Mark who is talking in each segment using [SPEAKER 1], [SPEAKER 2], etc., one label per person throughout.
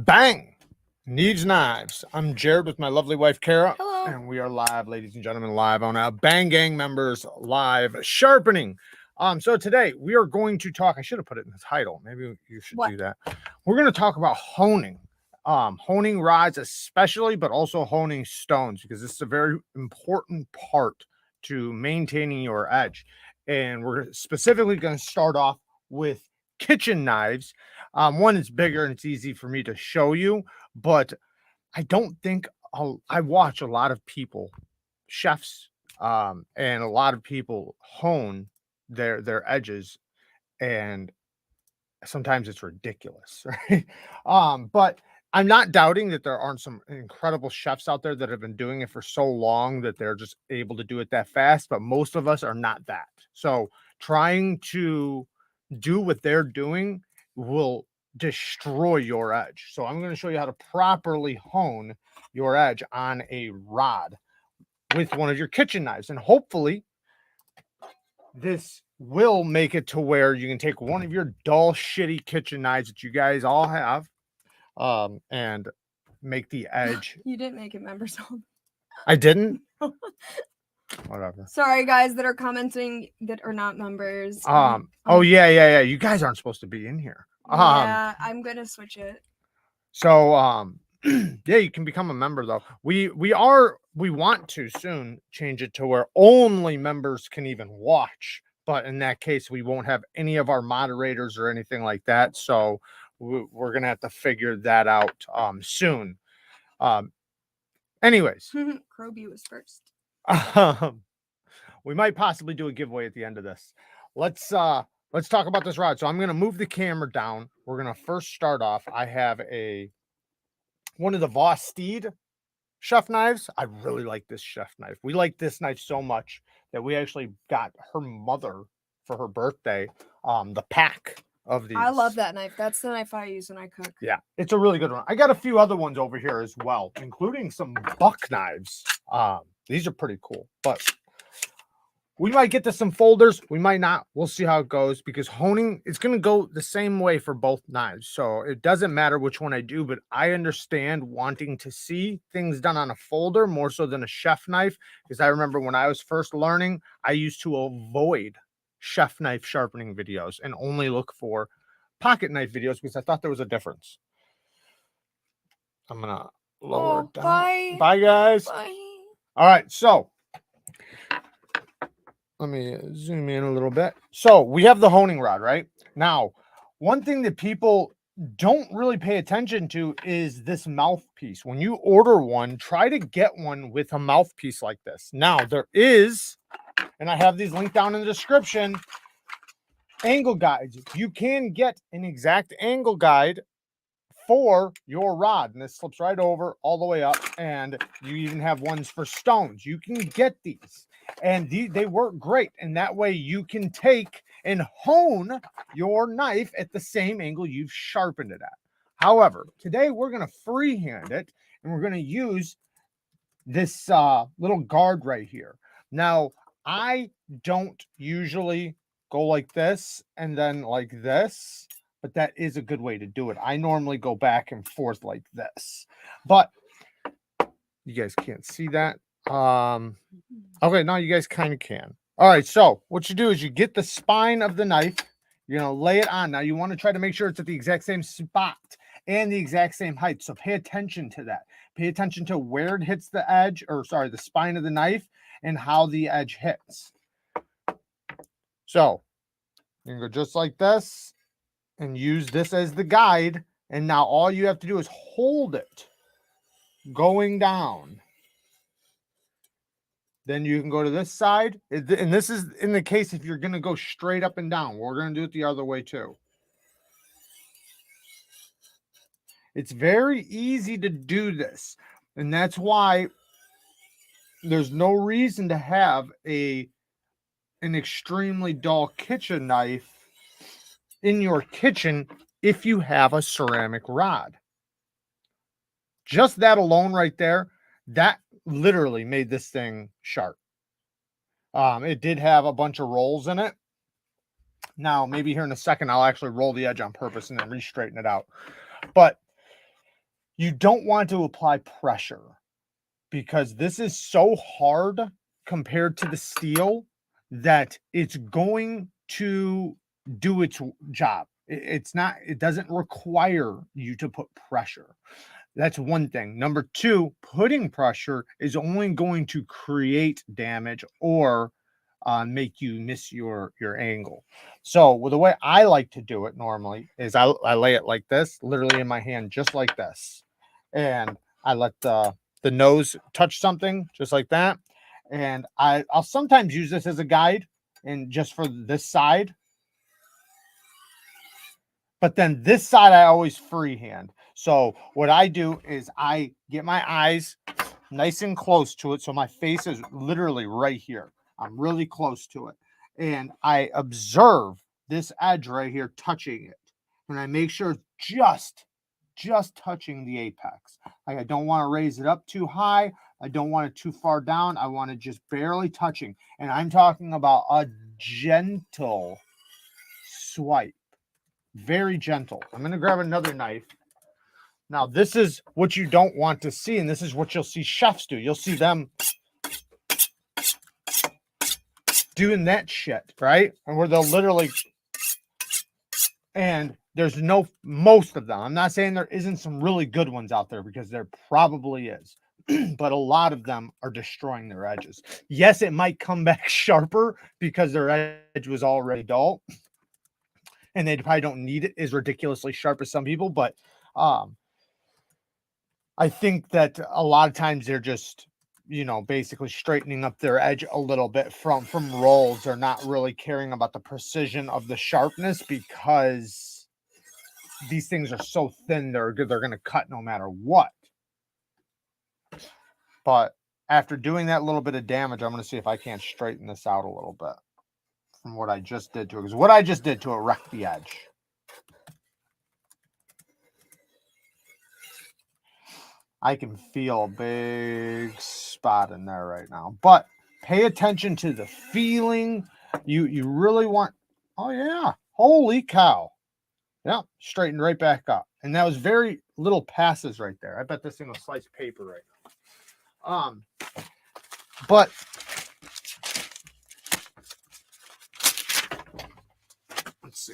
[SPEAKER 1] Bang! Needs knives. I'm Jared with my lovely wife, Kara.
[SPEAKER 2] Hello.
[SPEAKER 1] And we are live, ladies and gentlemen, live on our Bang Gang members live sharpening. So today we are going to talk, I should have put it in the title. Maybe you should do that. We're going to talk about honing. Honing rods especially, but also honing stones, because this is a very important part to maintaining your edge. And we're specifically going to start off with kitchen knives. One is bigger and it's easy for me to show you, but I don't think I watch a lot of people, chefs, and a lot of people hone their edges, and sometimes it's ridiculous, right? But I'm not doubting that there aren't some incredible chefs out there that have been doing it for so long that they're just able to do it that fast, but most of us are not that. So trying to do what they're doing will destroy your edge. So I'm going to show you how to properly hone your edge on a rod with one of your kitchen knives. And hopefully this will make it to where you can take one of your dull, shitty kitchen knives that you guys all have, and make the edge.
[SPEAKER 2] You didn't make it members only.
[SPEAKER 1] I didn't? Whatever.
[SPEAKER 2] Sorry, guys that are commenting that are not members.
[SPEAKER 1] Oh yeah. You guys aren't supposed to be in here.
[SPEAKER 2] Yeah, I'm gonna switch it.
[SPEAKER 1] So yeah, you can become a member though. We want to soon change it to where only members can even watch, but in that case we won't have any of our moderators or anything like that. So we're gonna have to figure that out soon. Anyways,
[SPEAKER 2] Kroby was first.
[SPEAKER 1] We might possibly do a giveaway at the end of this. Let's talk about this rod. So I'm gonna move the camera down. We're gonna first start off. I have one of the VOSTEED chef knives. I really like this chef knife. We like this knife so much that we actually got her mother for her birthday the pack of these.
[SPEAKER 2] I love that knife. That's the knife I use when I cook.
[SPEAKER 1] Yeah, it's a really good one. I got a few other ones over here as well, including some buck knives. These are pretty cool, but we might get to some folders. We might not. We'll see how it goes, because honing, it's going to go the same way for both knives. So it doesn't matter which one I do, but I understand wanting to see things done on a folder more so than a chef knife, because I remember when I was first learning, I used to avoid chef knife sharpening videos and only look for pocket knife videos because I thought there was a difference. I'm going to lower it down. Bye, guys.
[SPEAKER 2] Bye.
[SPEAKER 1] All right, so let me zoom in a little bit. So we have the honing rod, right? Now, one thing that people don't really pay attention to is this mouthpiece. When you order one, try to get one with a mouthpiece like this. Now, there is, and I have these linked down in the description, angle guides. You can get an exact angle guide for your rod, and this slips right over all the way up, and you even have ones for stones. You can get these, and they work great, and that way you can take and hone your knife at the same angle you've sharpened it at. However, today we're going to freehand it, and we're going to use this little guard right here. Now, I don't usually go like this and then like this, but that is a good way to do it. I normally go back and forth like this, but you guys can't see that. Okay, now you guys kind of can. All right, so what you do is you get the spine of the knife, you're gonna lay it on. Now you want to try to make sure it's at the exact same spot and the exact same height. So pay attention to that. Pay attention to where it hits the edge, or sorry, the spine of the knife, and how the edge hits. So you can go just like this and use this as the guide. And now all you have to do is hold it going down. Then you can go to this side. And this is in the case if you're going to go straight up and down. We're going to do it the other way too. It's very easy to do this. And that's why there's no reason to have an extremely dull kitchen knife in your kitchen if you have a ceramic rod. Just that alone right there, that literally made this thing sharp. It did have a bunch of rolls in it. Now, maybe here in a second, I'll actually roll the edge on purpose and then re-straighten it out. But you don't want to apply pressure because this is so hard compared to the steel that it's going to do its job. It's not, it doesn't require you to put pressure. That's one thing. Number two, putting pressure is only going to create damage or make you miss your angle. So well, the way I like to do it normally is I lay it like this, literally in my hand, just like this. And I let the nose touch something just like that. And I'll sometimes use this as a guide and just for this side. But then this side, I always freehand. So what I do is I get my eyes nice and close to it. So my face is literally right here. I'm really close to it. And I observe this edge right here touching it. And I make sure just touching the apex. Like I don't want to raise it up too high. I don't want it too far down. I want it just barely touching. And I'm talking about a gentle swipe. Very gentle. I'm going to grab another knife. Now, this is what you don't want to see, and this is what you'll see chefs do. You'll see them doing that shit, right? And where they'll literally, and there's most of them. I'm not saying there isn't some really good ones out there because there probably is, but a lot of them are destroying their edges. Yes, it might come back sharper because their edge was already dull. And they probably don't need it as ridiculously sharp as some people, but I think that a lot of times they're just, you know, basically straightening up their edge a little bit from rolls. They're not really caring about the precision of the sharpness because these things are so thin, they're going to cut no matter what. But after doing that little bit of damage, I'm going to see if I can't straighten this out a little bit from what I just did to it. Because what I just did to it wrecked the edge. I can feel a big spot in there right now. But pay attention to the feeling. You really want, oh yeah, holy cow. Yeah, straightened right back up. And that was very little passes right there. I bet this thing will slice paper right now. But let's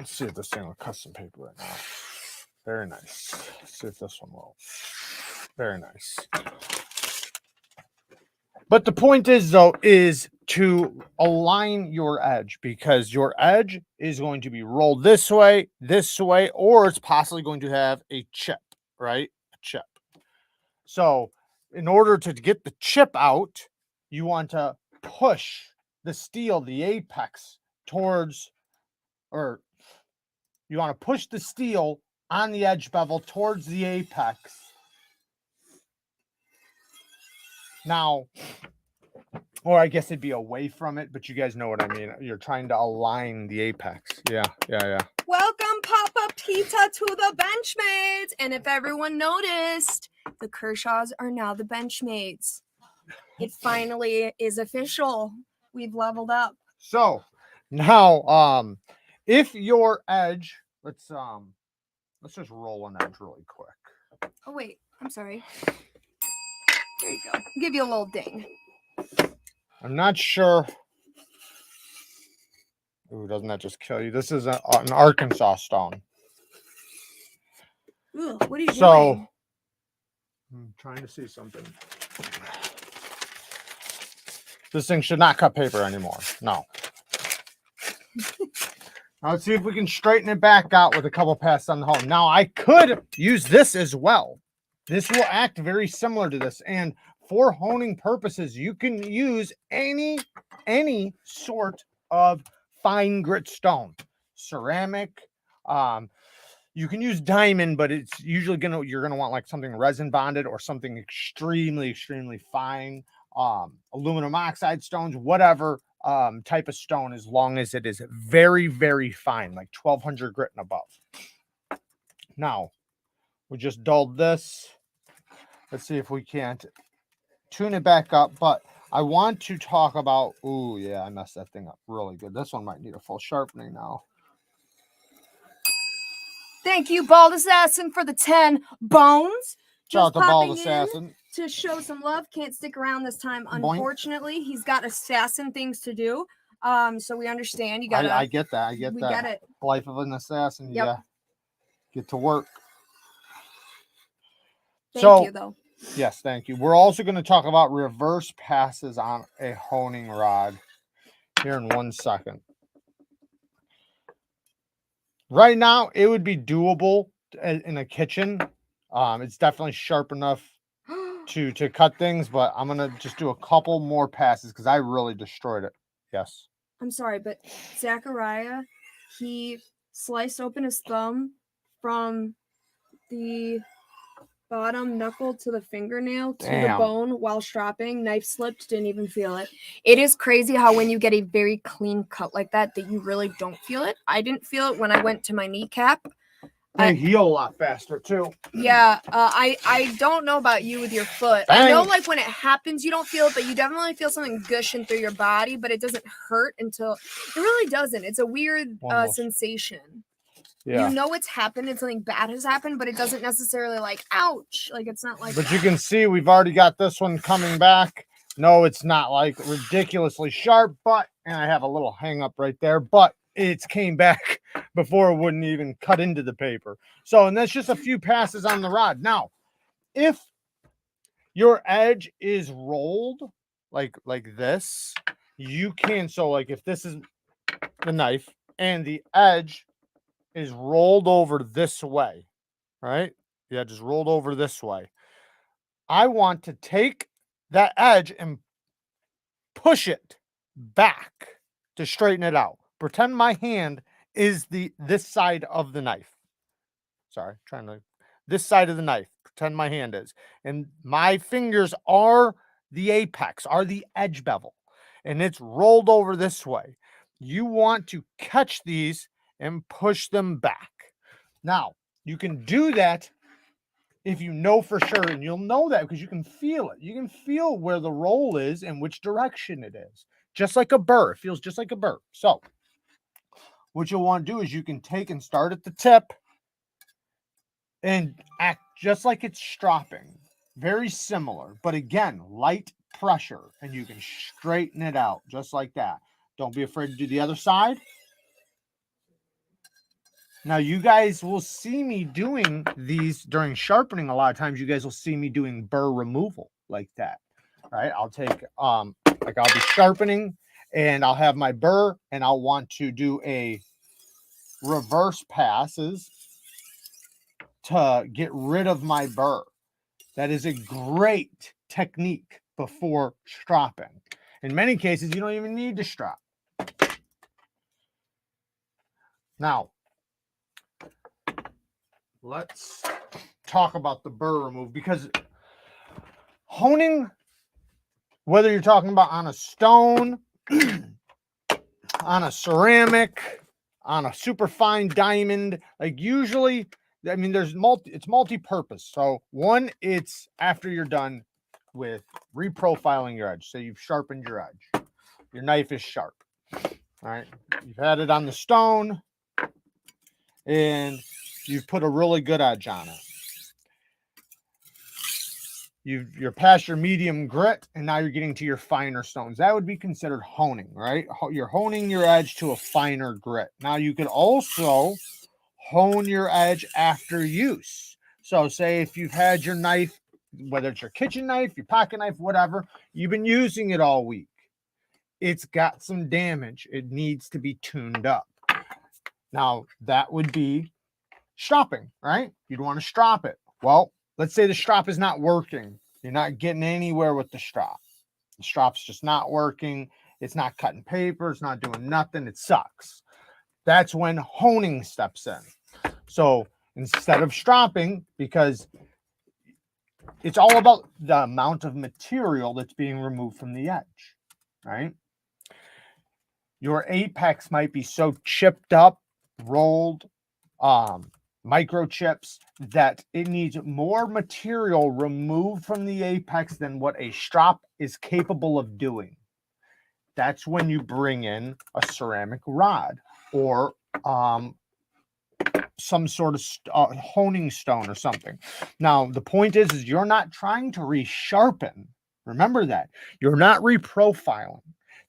[SPEAKER 1] see if this thing will cut some paper right now. Very nice. Let's see if this one will. Very nice. But the point is, though, is to align your edge because your edge is going to be rolled this way, or it's possibly going to have a chip, right? A chip. So in order to get the chip out, you want to push the steel, the apex towards, or you want to push the steel on the edge bevel towards the apex. Now, or I guess it'd be away from it, but you guys know what I mean. You're trying to align the apex. Yeah.
[SPEAKER 2] Welcome, Pop-Up Pizza, to the Benchmates. And if everyone noticed, the Kershaws are now the Benchmates. It finally is official. We've leveled up.
[SPEAKER 1] So now, if your edge, let's just roll an edge really quick.
[SPEAKER 2] Oh wait, I'm sorry. There you go. I'll give you a little ding.
[SPEAKER 1] I'm not sure. Ooh, doesn't that just kill you? This is an Arkansas stone.
[SPEAKER 2] Ooh, what are you doing?
[SPEAKER 1] I'm trying to see something. This thing should not cut paper anymore. No. Now let's see if we can straighten it back out with a couple passes on the hole. Now I could use this as well. This will act very similar to this. And for honing purposes, you can use any sort of fine grit stone, ceramic. You can use diamond, but it's usually you're gonna want like something resin bonded or something extremely fine. Aluminum oxide stones, whatever type of stone, as long as it is very fine, like 1200 grit and above. Now we just dulled this. Let's see if we can't tune it back up, but I want to talk about, ooh, yeah, I messed that thing up really good. This one might need a full sharpening now.
[SPEAKER 2] Thank you, Bald Assassin, for the 10 bones.
[SPEAKER 1] Shout out
[SPEAKER 2] Just
[SPEAKER 1] to Bald
[SPEAKER 2] popping in
[SPEAKER 1] Assassin.
[SPEAKER 2] to show some love. Can't stick around this time,
[SPEAKER 1] Boink.
[SPEAKER 2] unfortunately. He's got assassin things to do. So we understand. You gotta.
[SPEAKER 1] I get that. I get
[SPEAKER 2] we
[SPEAKER 1] that.
[SPEAKER 2] get it.
[SPEAKER 1] Life of an assassin.
[SPEAKER 2] Yep.
[SPEAKER 1] Yeah. Get to work.
[SPEAKER 2] Thank you, though.
[SPEAKER 1] Yes, thank you. We're also going to talk about reverse passes on a honing rod here in 1 second. Right now, it would be doable in a kitchen. It's definitely sharp enough to cut things, but I'm going to just do a couple more passes because I really destroyed it. Yes.
[SPEAKER 2] I'm sorry, but Zachariah, he sliced open his thumb from the bottom knuckle to the fingernail to the bone while stropping. Knife slipped, didn't even feel it. It is crazy how when you get a very clean cut like that you really don't feel it. I didn't feel it when I went to my kneecap.
[SPEAKER 1] They heal a lot faster too.
[SPEAKER 2] Yeah, I don't know about you with your foot.
[SPEAKER 1] Bang.
[SPEAKER 2] I know like when it happens you don't feel it, but you definitely feel something gushing through your body, but it doesn't hurt until it really doesn't. It's a weird sensation. Yeah. You know it's happened and something bad has happened, but it doesn't necessarily like ouch. Like it's not like
[SPEAKER 1] But you can see we've already got this one coming back. No, it's not like ridiculously sharp, but and I have a little hang up right there, but it's came back before it wouldn't even cut into the paper. So, and that's just a few passes on the rod. Now, if your edge is rolled like this, you can, so like if this is the knife and the edge is rolled over this way, right? The edge is rolled over this way. I want to take that edge and push it back to straighten it out. Pretend my hand is this side of the knife. Sorry, this side of the knife. Pretend my hand is. And my fingers are the apex, are the edge bevel. And it's rolled over this way. You want to catch these and push them back. Now, you can do that if you know for sure, and you'll know that because you can feel it. You can feel where the roll is and which direction it is. Just like a burr. It feels just like a burr. So, what you'll want to do is you can take and start at the tip and act just like it's stropping. Very similar, but again, light pressure, and you can straighten it out just like that. Don't be afraid to do the other side. Now, you guys will see me doing these during sharpening. A lot of times you guys will see me doing burr removal like that, right? I'll take, like I'll be sharpening and I'll have my burr and I'll want to do a reverse passes to get rid of my burr. That is a great technique before stropping. In many cases, you don't even need to strop. Now, let's talk about the burr remove, because honing, whether you're talking about on a stone, on a ceramic, on a super fine diamond, like usually, I mean, it's multi-purpose. So one, it's after you're done with reprofiling your edge. So you've sharpened your edge. Your knife is sharp. All right. You've had it on the stone and you've put a really good edge on it. You're past your medium grit, and now you're getting to your finer stones. That would be considered honing, right? You're honing your edge to a finer grit. Now, you could also hone your edge after use. So, say if you've had your knife, whether it's your kitchen knife, your pocket knife, whatever, you've been using it all week. It's got some damage. It needs to be tuned up. Now, that would be stropping, right? You'd want to strop it. Well, let's say the strop is not working. You're not getting anywhere with the strop. The strop's just not working. It's not cutting paper. It's not doing nothing. It sucks. That's when honing steps in. So instead of stropping, because it's all about the amount of material that's being removed from the edge, right? Your apex might be so chipped up, rolled, microchips, that it needs more material removed from the apex than what a strop is capable of doing. That's when you bring in a ceramic rod or some sort of honing stone or something. Now, the point is you're not trying to resharpen. Remember that. You're not reprofiling.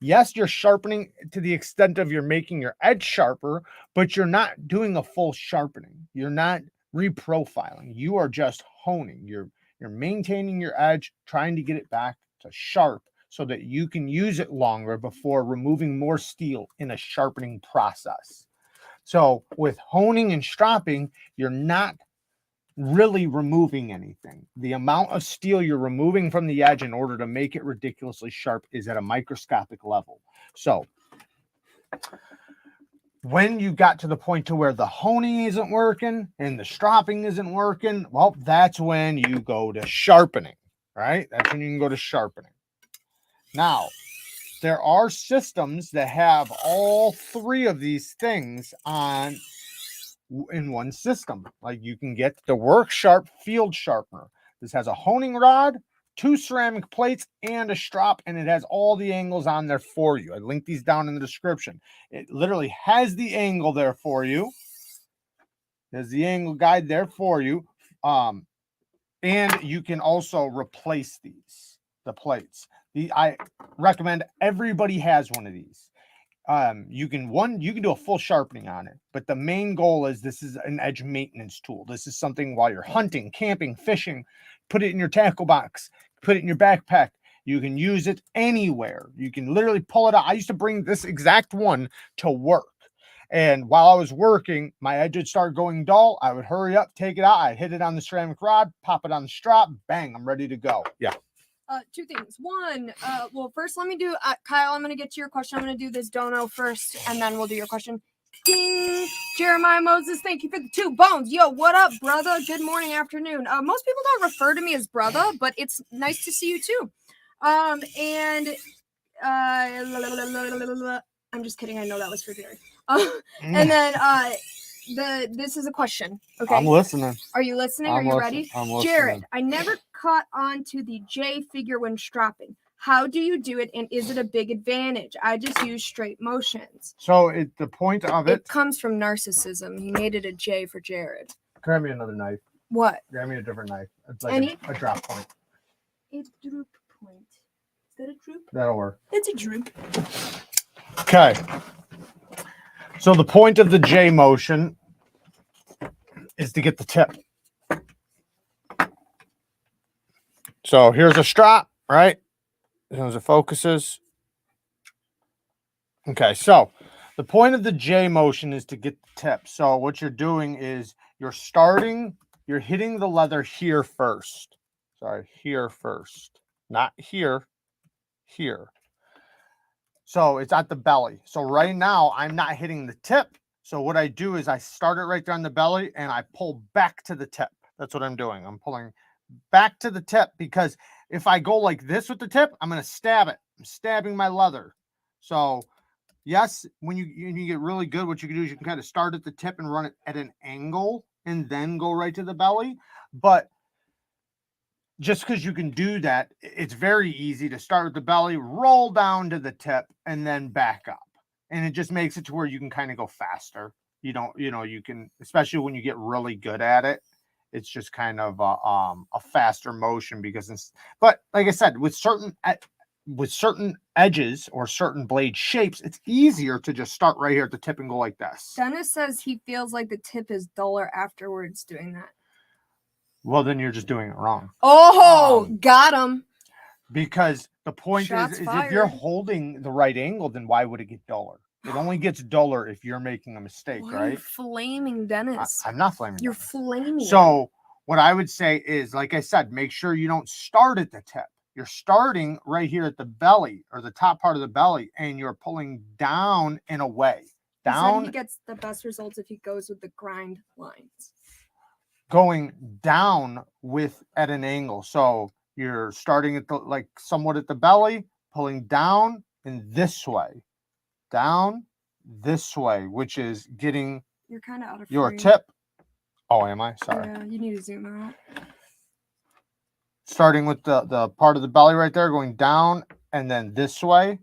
[SPEAKER 1] Yes, you're sharpening to the extent of you're making your edge sharper, but you're not doing a full sharpening. You're not reprofiling. You are just honing. You're maintaining your edge, trying to get it back to sharp so that you can use it longer before removing more steel in a sharpening process. So with honing and stropping, you're not really removing anything. The amount of steel you're removing from the edge in order to make it ridiculously sharp is at a microscopic level. So when you got to the point to where the honing isn't working and the stropping isn't working, well, that's when you go to sharpening, right? That's when you can go to sharpening. Now, there are systems that have all three of these things in one system. Like you can get the WORKSHARP field sharpener. This has a honing rod, 2 ceramic plates, and a strop, and it has all the angles on there for you. I linked these down in the description. It literally has the angle there for you. There's the angle guide there for you. And you can also replace the plates. I recommend everybody has one of these. You can do a full sharpening on it, but the main goal is this is an edge maintenance tool. This is something while you're hunting, camping, fishing, put it in your tackle box, put it in your backpack. You can use it anywhere. You can literally pull it out. I used to bring this exact one to work. And while I was working, my edge would start going dull. I would hurry up, take it out. I'd hit it on the ceramic rod, pop it on the strop, bang, I'm ready to go. Yeah.
[SPEAKER 2] 2 things. One, well, first let me do, Kyle, I'm going to get to your question. I'm going to do this dono first, and then we'll do your question. Ding! Jeremiah Moses, thank you for the 2 bones. Yo, what up, brother? Good morning, afternoon. Most people don't refer to me as brother, but it's nice to see you too. I'm just kidding. I know that was for Jerry. And then this is a question. Okay.
[SPEAKER 1] I'm listening.
[SPEAKER 2] Are you listening? Are you ready?
[SPEAKER 1] I'm listening.
[SPEAKER 2] Jared, I never caught on to the J figure when stropping. How do you do it, and is it a big advantage? I just use straight motions.
[SPEAKER 1] So the point of
[SPEAKER 2] it comes from narcissism. He made it a J for Jared.
[SPEAKER 1] Grab me another knife.
[SPEAKER 2] What?
[SPEAKER 1] Grab me a different knife. It's like a drop point.
[SPEAKER 2] A droop point. Is that a droop?
[SPEAKER 1] That'll work.
[SPEAKER 2] It's a droop.
[SPEAKER 1] Okay. So the point of the J motion is to get the tip. So here's a strop, right? As it focuses. Okay, so the point of the J motion is to get the tip. So what you're doing is you're hitting the leather here first. Sorry, here first. Not here, here. So it's at the belly. So right now I'm not hitting the tip. So what I do is I start it right there on the belly and I pull back to the tip. That's what I'm doing. I'm pulling back to the tip because if I go like this with the tip, I'm going to stab it. I'm stabbing my leather. So yes, when you get really good, what you can do is you can kind of start at the tip and run it at an angle and then go right to the belly. But just because you can do that, it's very easy to start with the belly, roll down to the tip, and then back up. And it just makes it to where you can kind of go faster. You can, especially when you get really good at it, it's just kind of a faster motion but like I said, with certain edges or certain blade shapes, it's easier to just start right here at the tip and go like this.
[SPEAKER 2] Dennis says he feels like the tip is duller afterwards doing that. Well,
[SPEAKER 1] then you're just doing it wrong.
[SPEAKER 2] Oh, got him.
[SPEAKER 1] Because the point is if you're holding the right angle, then why would it get duller? It only gets duller if you're making a mistake, right?
[SPEAKER 2] You're flaming Dennis.
[SPEAKER 1] I'm not flaming.
[SPEAKER 2] You're flaming.
[SPEAKER 1] So what I would say is, like I said, make sure you don't start at the tip. You're starting right here at the belly or the top part of the belly, and you're pulling down in a way. Down.
[SPEAKER 2] He gets the best results if he goes with the grind lines.
[SPEAKER 1] Going down at an angle. So you're starting at somewhat at the belly, pulling down in this way, down this way, which is getting
[SPEAKER 2] you're kind of out of
[SPEAKER 1] your tip. Oh, am I? Sorry.
[SPEAKER 2] Yeah, you need to zoom out.
[SPEAKER 1] Starting with the part of the belly right there, going down and then this way,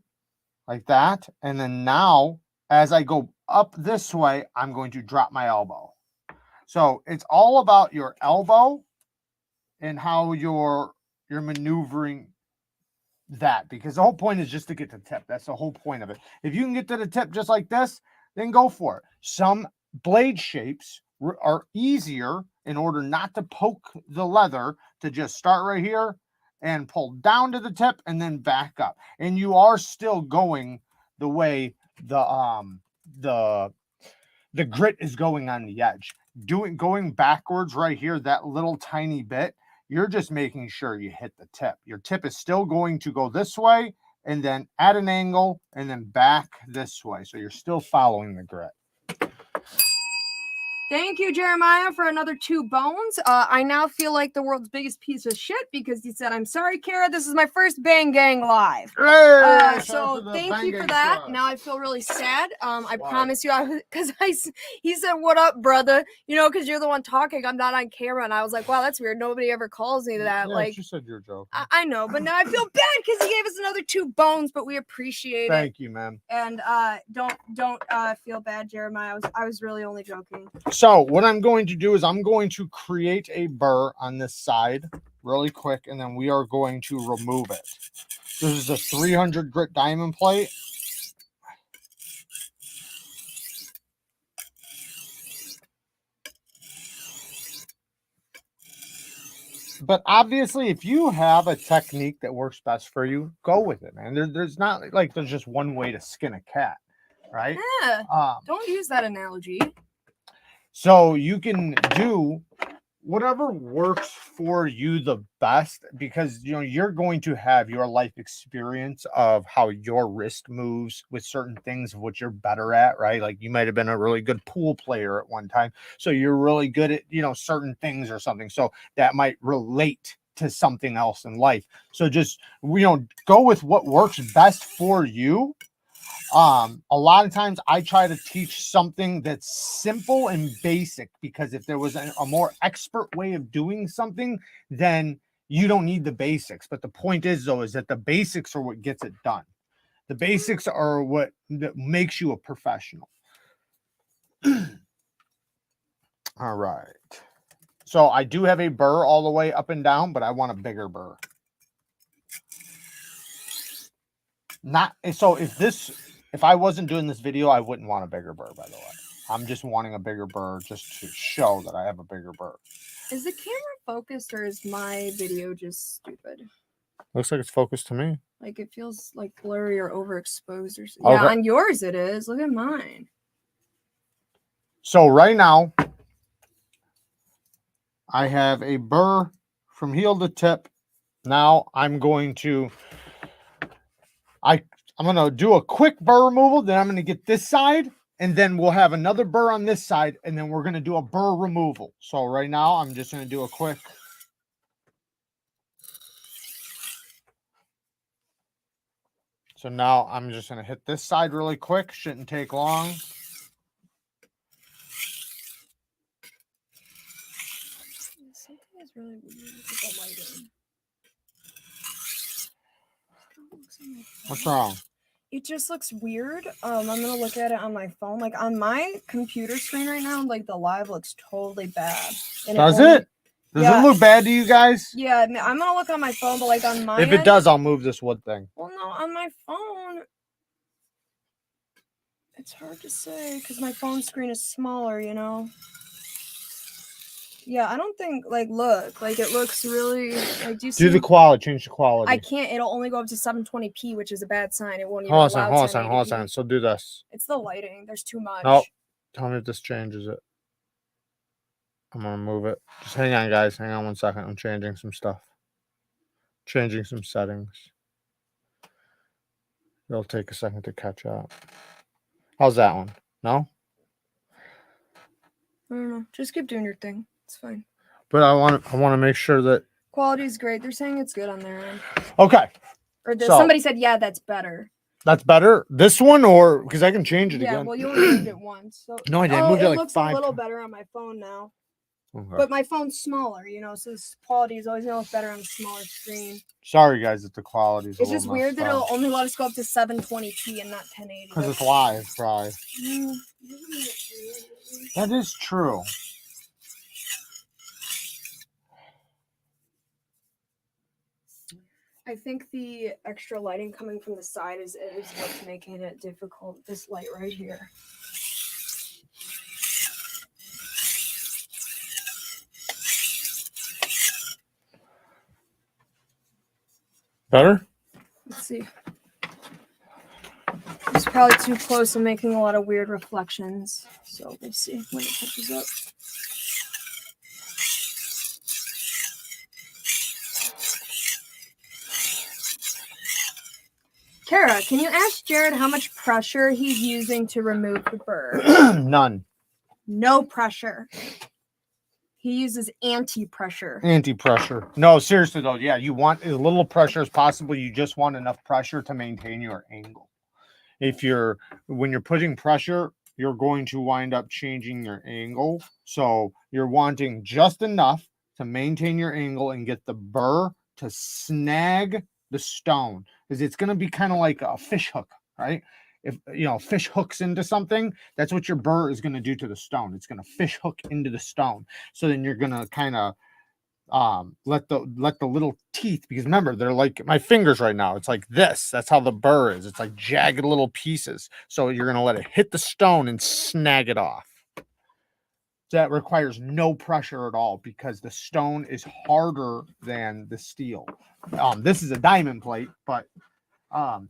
[SPEAKER 1] like that. And then now, as I go up this way, I'm going to drop my elbow. So it's all about your elbow and how you're maneuvering that, because the whole point is just to get to the tip. That's the whole point of it. If you can get to the tip just like this, then go for it. Some blade shapes are easier in order not to poke the leather, to just start right here and pull down to the tip and then back up. And you are still going the way the grit is going on the edge. Going backwards right here, that little tiny bit, you're just making sure you hit the tip. Your tip is still going to go this way and then at an angle and then back this way. So you're still following the grit.
[SPEAKER 2] Thank you, Jeremiah, for another 2 bones. I now feel like the world's biggest piece of shit because he said, I'm sorry, Kara, this is my first Bang Gang live. So thank you for that. Now I feel really sad. I promise you, because he said, what up, brother? You know, because you're the one talking. I'm not on camera. And I was like, wow, that's weird. Nobody ever calls me that.
[SPEAKER 1] Yeah,
[SPEAKER 2] like,
[SPEAKER 1] you said you're joking.
[SPEAKER 2] I know, but now I feel bad because he gave us another 2 bones, but we appreciate it.
[SPEAKER 1] Thank you, man.
[SPEAKER 2] And don't feel bad, Jeremiah. I was really only joking.
[SPEAKER 1] So what I'm going to do is I'm going to create a burr on this side really quick, and then we are going to remove it. This is a 300 grit diamond plate. But obviously, if you have a technique that works best for you, go with it, man. There's not like there's just one way to skin a cat, right?
[SPEAKER 2] Yeah. Don't use that analogy.
[SPEAKER 1] So you can do whatever works for you the best, because you know you're going to have your life experience of how your wrist moves with certain things of what you're better at, right? Like you might have been a really good pool player at one time, so you're really good at, you know, certain things or something, so that might relate to something else in life. So just, you know, go with what works best for you. A lot of times I try to teach something that's simple and basic, because if there was a more expert way of doing something, then you don't need the basics. But the point is, though, is that the basics are what gets it done. The basics are what that makes you a professional. All right. So I do have a burr all the way up and down, but I want a bigger burr. Not so if I wasn't doing this video, I wouldn't want a bigger burr, by the way. I'm just wanting a bigger burr just to show that I have a bigger burr.
[SPEAKER 2] Is the camera focused, or is my video just stupid?
[SPEAKER 1] Looks like it's focused to me.
[SPEAKER 2] Like it feels like blurry or overexposed or something.
[SPEAKER 1] Okay.
[SPEAKER 2] Yeah, on yours it is. Look at mine.
[SPEAKER 1] So right now, I have a burr from heel to tip. Now I'm going to I'm going to do a quick burr removal. Then I'm going to get this side, and then we'll have another burr on this side, and then we're going to do a burr removal. So right now, I'm just going to do a quick. So now I'm just going to hit this side really quick. Shouldn't take long.
[SPEAKER 2] Something is really weird with the lighting.
[SPEAKER 1] What's wrong?
[SPEAKER 2] It just looks weird. I'm gonna look at it on my phone. Like on my computer screen right now, like the live looks totally bad. And
[SPEAKER 1] Does it? Does it look bad to you guys?
[SPEAKER 2] Yeah, I'm gonna look on my phone, but like on my
[SPEAKER 1] If it does, I'll move this wood thing.
[SPEAKER 2] Well, no, on my phone, it's hard to say because my phone screen is smaller, you know. Yeah, I don't think look, it looks really like. Do
[SPEAKER 1] the quality, change the quality.
[SPEAKER 2] I can't. It'll only go up to 720p, which is a bad sign. It won't even.
[SPEAKER 1] Hold on. So do this.
[SPEAKER 2] It's the lighting. There's too much.
[SPEAKER 1] Nope. Tell me if this changes it. I'm gonna move it. Just hang on, guys. Hang on 1 second. I'm changing some stuff. Changing some settings. It'll take a second to catch up. How's that one? No?
[SPEAKER 2] I don't know. Just keep doing your thing. It's fine.
[SPEAKER 1] But I want to make sure that
[SPEAKER 2] quality is great. They're saying it's good on their end.
[SPEAKER 1] Okay.
[SPEAKER 2] Or somebody said, yeah, that's better.
[SPEAKER 1] That's better. This one, or because I can change it again.
[SPEAKER 2] Yeah, well, you only moved it once. So.
[SPEAKER 1] No, I didn't. Moved it like
[SPEAKER 2] looks
[SPEAKER 1] 5.
[SPEAKER 2] a little better on my phone now.
[SPEAKER 1] Okay.
[SPEAKER 2] But my phone's smaller, you know, so this quality is always going to look better on a smaller screen.
[SPEAKER 1] Sorry, guys, that the quality is.
[SPEAKER 2] It's just weird that it'll only let us go up to 720p and not 1080.
[SPEAKER 1] Because it's live, probably. That is true.
[SPEAKER 2] I think the extra lighting coming from the side is what's making it difficult. This light right here.
[SPEAKER 1] Better?
[SPEAKER 2] Let's see. It's probably too close and making a lot of weird reflections. So we'll see when it catches up. Kara, can you ask Jared how much pressure he's using to remove the burr?
[SPEAKER 1] None.
[SPEAKER 2] No pressure. He uses anti-pressure.
[SPEAKER 1] Anti-pressure. No, seriously though, yeah, you want as little pressure as possible. You just want enough pressure to maintain your angle. When you're putting pressure, you're going to wind up changing your angle. So you're wanting just enough to maintain your angle and get the burr to snag the stone, because it's going to be kind of like a fish hook, right? If fish hooks into something, that's what your burr is going to do to the stone. It's going to fish hook into the stone. So then you're going to kind of let the little teeth, because remember, they're like my fingers right now. It's like this. That's how the burr is. It's like jagged little pieces. So you're going to let it hit the stone and snag it off. That requires no pressure at all because the stone is harder than the steel. This is a diamond plate, but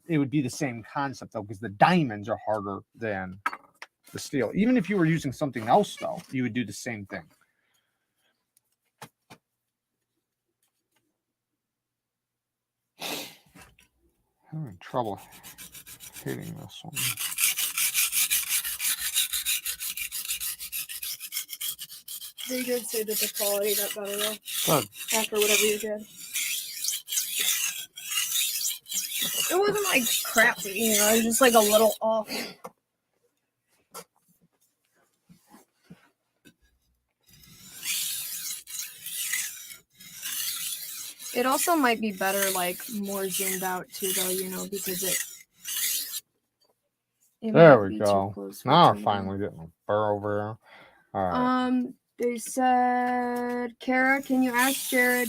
[SPEAKER 1] it would be the same concept though, because the diamonds are harder than the steel. Even if you were using something else though, you would do the same thing. Having trouble hitting this one.
[SPEAKER 2] They did say that the quality got better though.
[SPEAKER 1] Good.
[SPEAKER 2] After whatever you did. It wasn't like crappy, it was just like a little off. It also might be better, like more zoomed out too, though, because it
[SPEAKER 1] There
[SPEAKER 2] might
[SPEAKER 1] we
[SPEAKER 2] be
[SPEAKER 1] go.
[SPEAKER 2] too close.
[SPEAKER 1] Now we're finally getting a burr over here. All right.
[SPEAKER 2] They said, Kara, can you ask Jared,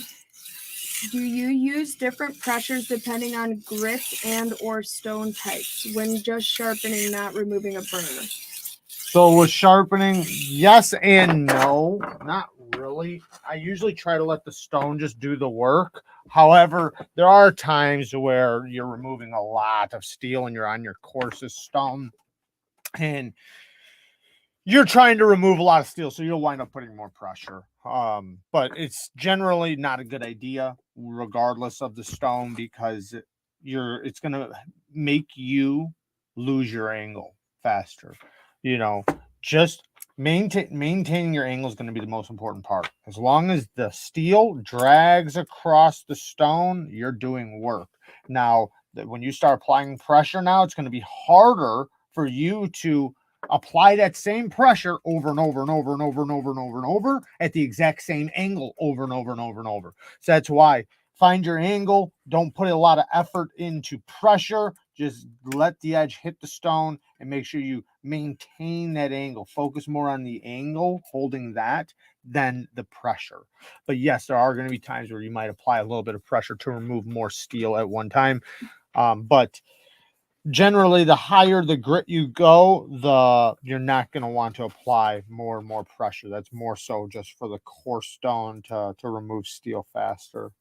[SPEAKER 2] do you use different pressures depending on grit and or stone types when just sharpening, not removing a burr?
[SPEAKER 1] So with sharpening, yes and no, not really. I usually try to let the stone just do the work. However, there are times where you're removing a lot of steel and you're on your coarsest stone and you're trying to remove a lot of steel, so you'll wind up putting more pressure. But it's generally not a good idea regardless of the stone, because it's going to make you lose your angle faster. Just maintaining your angle is going to be the most important part. As long as the steel drags across the stone, you're doing work. Now, when you start applying pressure now, it's going to be harder for you to apply that same pressure over and over and over and over and over and over and over at the exact same angle over and over and over and over. So that's why find your angle. Don't put a lot of effort into pressure. Just let the edge hit the stone and make sure you maintain that angle. Focus more on the angle, holding that, than the pressure. But yes, there are going to be times where you might apply a little bit of pressure to remove more steel at one time. But generally, the higher the grit you go, you're not going to want to apply more and more pressure. That's more so just for the coarse stone to remove steel faster.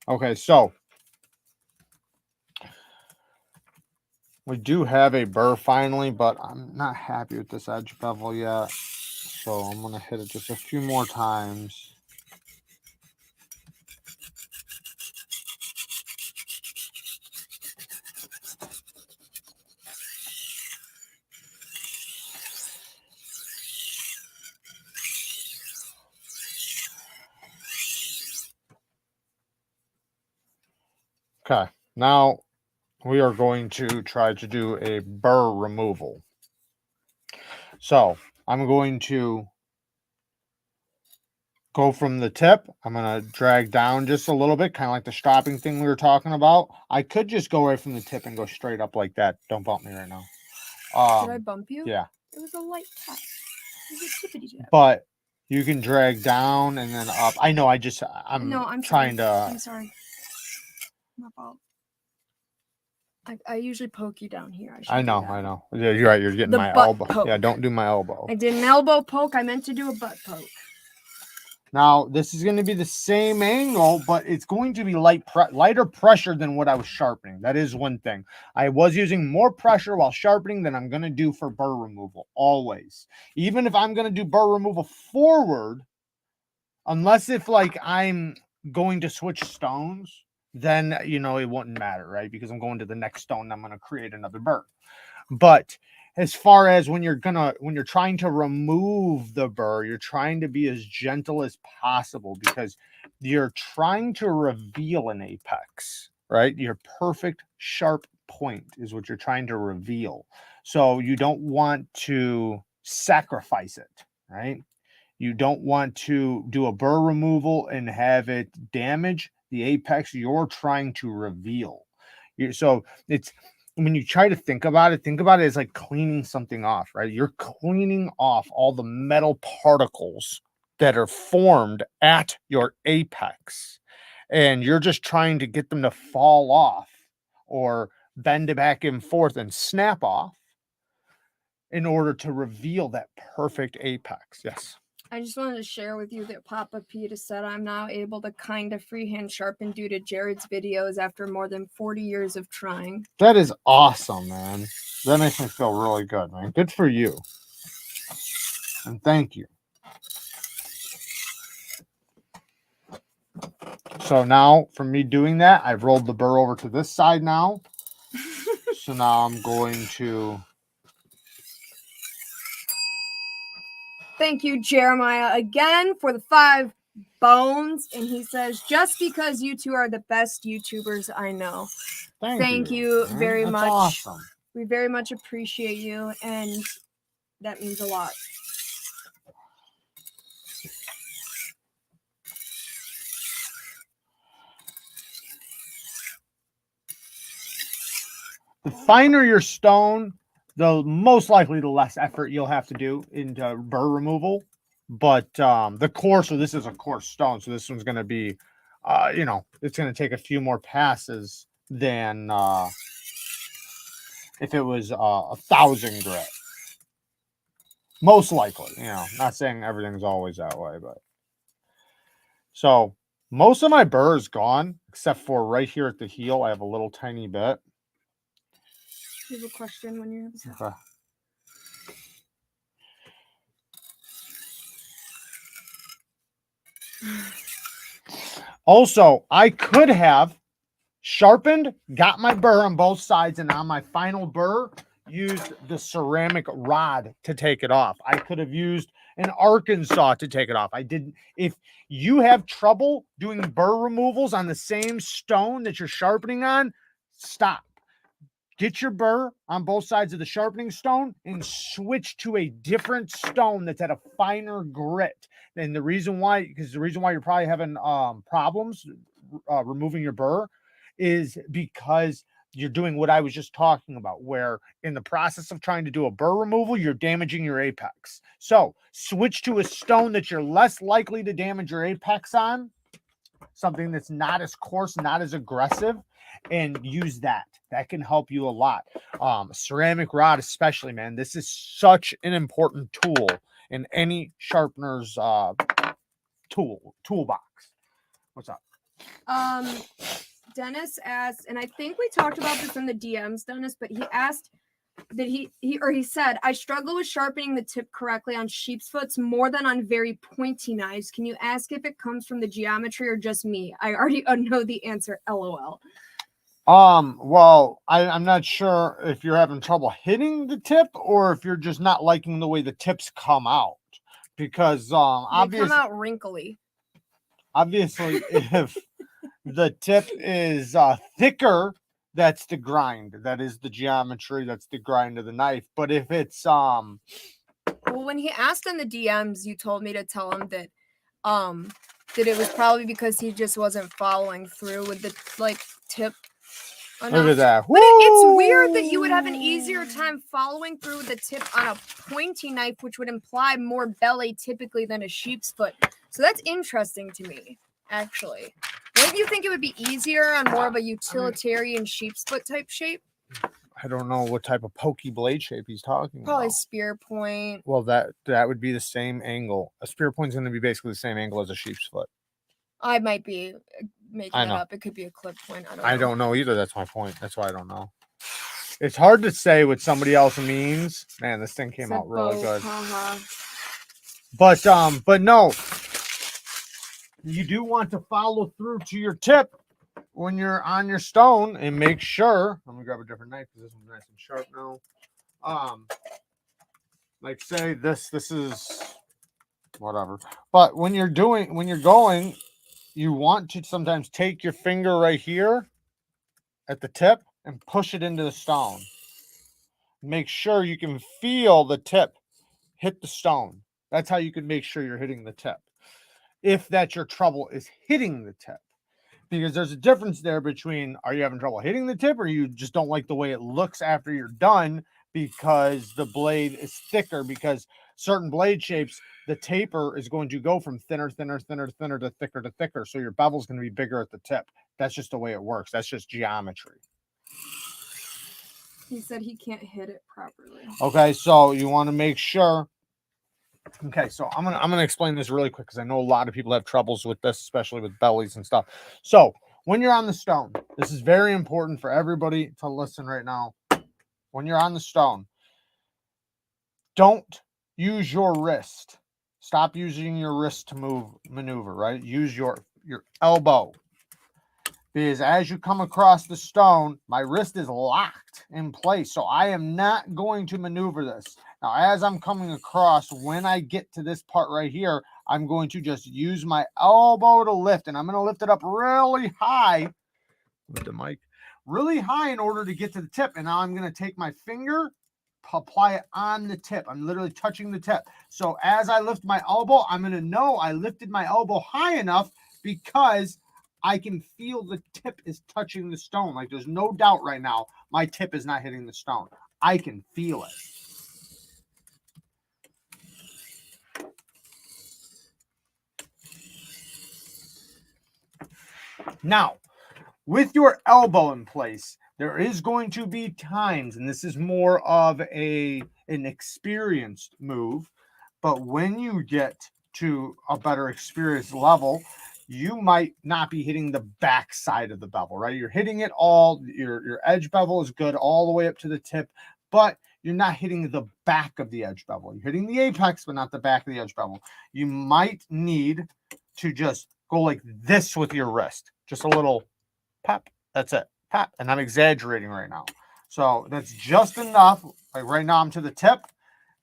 [SPEAKER 1] Okay, so we do have a burr finally, but I'm not happy with this edge bevel yet. So I'm going to hit it just a few more times. Okay, now we are going to try to do a burr removal. So I'm going to go from the tip. I'm going to drag down just a little bit, kind of like the stropping thing we were talking about. I could just go right from the tip and go straight up like that. Don't bump me right now.
[SPEAKER 2] Did I bump you?
[SPEAKER 1] Yeah.
[SPEAKER 2] It was a light tap. It was a tippity tap.
[SPEAKER 1] But you can drag down and then up. I know, I'm trying to...
[SPEAKER 2] I'm sorry. My fault. I usually poke you down here.
[SPEAKER 1] I know. Yeah, you're right. You're getting
[SPEAKER 2] The
[SPEAKER 1] my
[SPEAKER 2] butt
[SPEAKER 1] elbow.
[SPEAKER 2] poke.
[SPEAKER 1] Yeah, don't do my elbow.
[SPEAKER 2] I did an elbow poke. I meant to do a butt poke.
[SPEAKER 1] Now, this is going to be the same angle, but it's going to be lighter pressure than what I was sharpening. That is one thing. I was using more pressure while sharpening than I'm going to do for burr removal, always. Even if I'm going to do burr removal forward, unless if like I'm going to switch stones, then, you know, it wouldn't matter, right? Because I'm going to the next stone and I'm going to create another burr. But as far as when you're trying to remove the burr, you're trying to be as gentle as possible because you're trying to reveal an apex, right? Your perfect sharp point is what you're trying to reveal. So you don't want to sacrifice it, right? You don't want to do a burr removal and have it damage the apex you're trying to reveal. So it's, when you try to think about it as like cleaning something off, right? You're cleaning off all the metal particles that are formed at your apex, and you're just trying to get them to fall off or bend it back and forth and snap off in order to reveal that perfect apex. Yes.
[SPEAKER 2] I just wanted to share with you that Papa Pete said I'm now able to kind of freehand sharpen due to Jared's videos after more than 40 years of trying.
[SPEAKER 1] That is awesome, man. That makes me feel really good, man. Good for you. And thank you. So now, from me doing that, I've rolled the burr over to this side now. So now I'm going to...
[SPEAKER 2] Thank you, Jeremiah, again for the 5 bones. And he says, just because you two are the best YouTubers I know. Thank you very much.
[SPEAKER 1] Awesome.
[SPEAKER 2] We very much appreciate you, and that means a lot.
[SPEAKER 1] The finer your stone, the most likely the less effort you'll have to do into burr removal. But the coarser, this is a coarse stone, so this one's going to be, you know, it's going to take a few more passes than if it was 1,000 grit. Most likely, you know, not saying everything's always that way, but. So most of my burr is gone, except for right here at the heel. I have a little tiny bit.
[SPEAKER 2] You have a question when you're upset.
[SPEAKER 1] Okay. Also, I could have sharpened, got my burr on both sides, and on my final burr, used the ceramic rod to take it off. I could have used an Arkansas to take it off. I didn't. If you have trouble doing burr removals on the same stone that you're sharpening on, stop. Get your burr on both sides of the sharpening stone and switch to a different stone that's at a finer grit. And the reason why, you're probably having problems removing your burr is because you're doing what I was just talking about, where in the process of trying to do a burr removal, you're damaging your apex. So switch to a stone that you're less likely to damage your apex on, something that's not as coarse, not as aggressive, and use that. That can help you a lot. Ceramic rod especially, man. This is such an important tool in any sharpener's toolbox. What's up?
[SPEAKER 2] Dennis asked, and I think we talked about this in the DMs, Dennis, but he asked that he said, I struggle with sharpening the tip correctly on sheep's foots more than on very pointy knives. Can you ask if it comes from the geometry or just me? I already know the answer, LOL.
[SPEAKER 1] Well, I'm not sure if you're having trouble hitting the tip or if you're just not liking the way the tips come out, because
[SPEAKER 2] they come out wrinkly.
[SPEAKER 1] Obviously, if the tip is thicker, that's the grind. That is the geometry. That's the grind of the knife. But if it's
[SPEAKER 2] well, when he asked in the DMs, you told me to tell him that it was probably because he just wasn't following through with the tip.
[SPEAKER 1] Look at that.
[SPEAKER 2] But it's weird that you would have an easier time following through the tip on a pointy knife, which would imply more belly typically than a sheep's foot. So that's interesting to me, actually. Way Don't you think it would be easier on more of a utilitarian sheep's foot type shape?
[SPEAKER 1] I don't know what type of pokey blade shape he's talking
[SPEAKER 2] Probably
[SPEAKER 1] about.
[SPEAKER 2] spear point.
[SPEAKER 1] Well, that would be the same angle. A spear point is going to be basically the same angle as a sheep's foot.
[SPEAKER 2] I might be making
[SPEAKER 1] I
[SPEAKER 2] that
[SPEAKER 1] know.
[SPEAKER 2] up. It could be a clip point.
[SPEAKER 1] I don't know either. That's my point. That's why I don't know. It's hard to say what somebody else means. Man, this thing came out really good. But no, you do want to follow through to your tip when you're on your stone and make sure. I'm gonna grab a different knife because this one's nice and sharp now. Like say this is whatever. But when you're going, you want to sometimes take your finger right here at the tip and push it into the stone. Make sure you can feel the tip hit the stone. That's how you can make sure you're hitting the tip. If that's your trouble is hitting the tip. Because there's a difference there between, are you having trouble hitting the tip or you just don't like the way it looks after you're done because the blade is thicker, because certain blade shapes, the taper is going to go from thinner to thicker. So your bevel's going to be bigger at the tip. That's just the way it works. That's just geometry.
[SPEAKER 2] He said he can't hit it properly.
[SPEAKER 1] Okay, so you want to make sure. Okay, so I'm gonna explain this really quick because I know a lot of people have troubles with this, especially with bellies and stuff. So when you're on the stone, this is very important for everybody to listen right now. When you're on the stone, don't use your wrist. Stop using your wrist to maneuver, right? Use your elbow. Because as you come across the stone, my wrist is locked in place. So I am not going to maneuver this. Now, as I'm coming across, when I get to this part right here, I'm going to just use my elbow to lift. And I'm going to lift it up really high with the mic, really high in order to get to the tip. And now I'm going to take my finger, apply it on the tip. I'm literally touching the tip. So as I lift my elbow, I'm going to know I lifted my elbow high enough because I can feel the tip is touching the stone. Like there's no doubt right now, my tip is not hitting the stone. I can feel it. Now, with your elbow in place, there is going to be times, and this is more of an experienced move, but when you get to a better experience level, you might not be hitting the back side of the bevel, right? You're hitting it all, your edge bevel is good all the way up to the tip, but you're not hitting the back of the edge bevel. You're hitting the apex, but not the back of the edge bevel. You might need to just go like this with your wrist. Just a little pop. That's it. Pop. And I'm exaggerating right now. So that's just enough. Like right now I'm to the tip.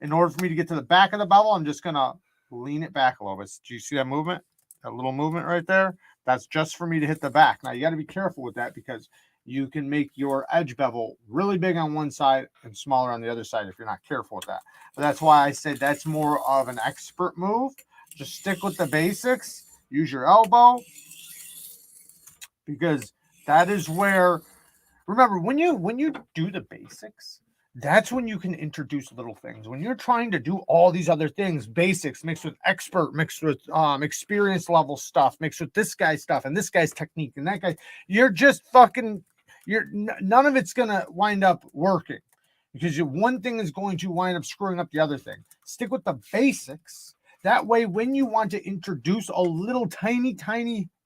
[SPEAKER 1] In order for me to get to the back of the bevel, I'm just going to lean it back a little bit. Do you see that movement? That little movement right there? That's just for me to hit the back. Now you got to be careful with that because you can make your edge bevel really big on one side and smaller on the other side if you're not careful with that. But that's why I say that's more of an expert move. Just stick with the basics. Use your elbow. Because that is where, remember, when you do the basics, that's when you can introduce little things. When you're trying to do all these other things, basics mixed with expert, mixed with experience level stuff, mixed with this guy's stuff and this guy's technique and that guy, you're just fucking, none of it's gonna wind up working because one thing is going to wind up screwing up the other thing. Stick with the basics. That way, when you want to introduce a little tiny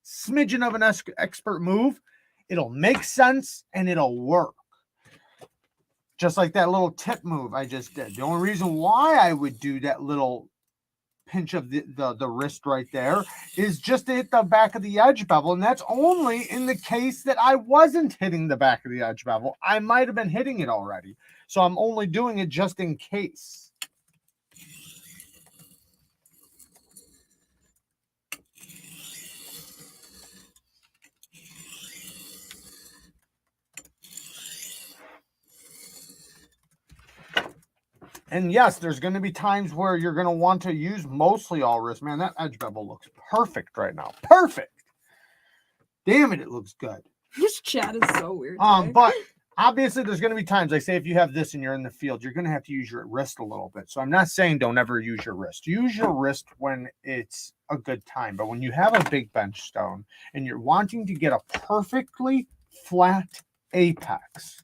[SPEAKER 1] smidgen of an expert move, it'll make sense and it'll work. Just like that little tip move I just did. The only reason why I would do that little pinch of the wrist right there is just to hit the back of the edge bevel, and that's only in the case that I wasn't hitting the back of the edge bevel. I might have been hitting it already, so I'm only doing it just in case. And yes, there's going to be times where you're going to want to use mostly all wrist. Man, that edge bevel looks perfect right now. Perfect. Damn it, it looks good.
[SPEAKER 2] This chat is so weird.
[SPEAKER 1] But obviously there's going to be times, like say if you have this and you're in the field, you're going to have to use your wrist a little bit. So I'm not saying don't ever use your wrist. Use your wrist when it's a good time. But when you have a big bench stone and you're wanting to get a perfectly flat apex,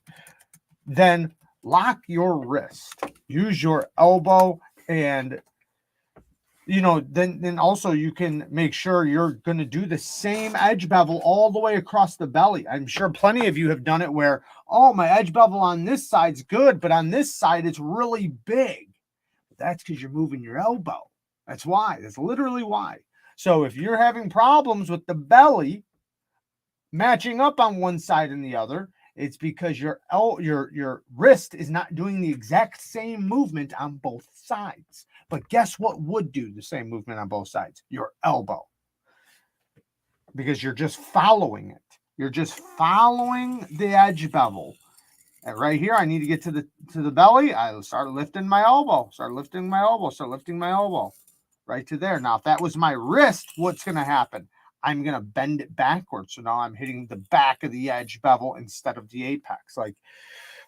[SPEAKER 1] then lock your wrist. Use your elbow, and you know, then also you can make sure you're going to do the same edge bevel all the way across the belly. I'm sure plenty of you have done it where, oh, my edge bevel on this side's good, but on this side it's really big. That's because you're moving your elbow. That's why. That's literally why. So if you're having problems with the belly matching up on one side and the other, it's because your wrist is not doing the exact same movement on both sides. But guess what would do the same movement on both sides? Your elbow. Because you're just following it. You're just following the edge bevel. And right here, I need to get to the belly. I start lifting my elbow. Start lifting my elbow. Right to there. Now, if that was my wrist, what's going to happen? I'm going to bend it backwards. So now I'm hitting the back of the edge bevel instead of the apex. Like,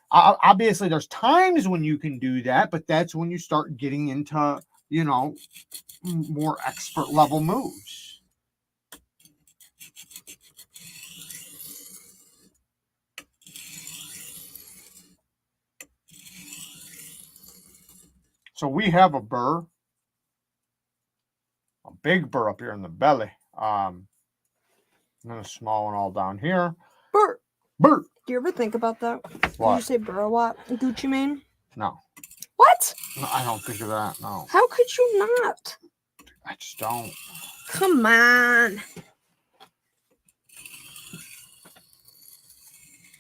[SPEAKER 1] obviously, there's times when you can do that, but that's when you start getting into, you know, more expert level moves. So we have a burr, a big burr up here in the belly. And then a small one all down here.
[SPEAKER 2] Burr.
[SPEAKER 1] Burr.
[SPEAKER 2] Do you ever think about that?
[SPEAKER 1] What?
[SPEAKER 2] Did you say burr a lot? Gucci Mane?
[SPEAKER 1] No.
[SPEAKER 2] What?
[SPEAKER 1] No, I don't think of that. No.
[SPEAKER 2] How could you not?
[SPEAKER 1] I just don't.
[SPEAKER 2] Come on.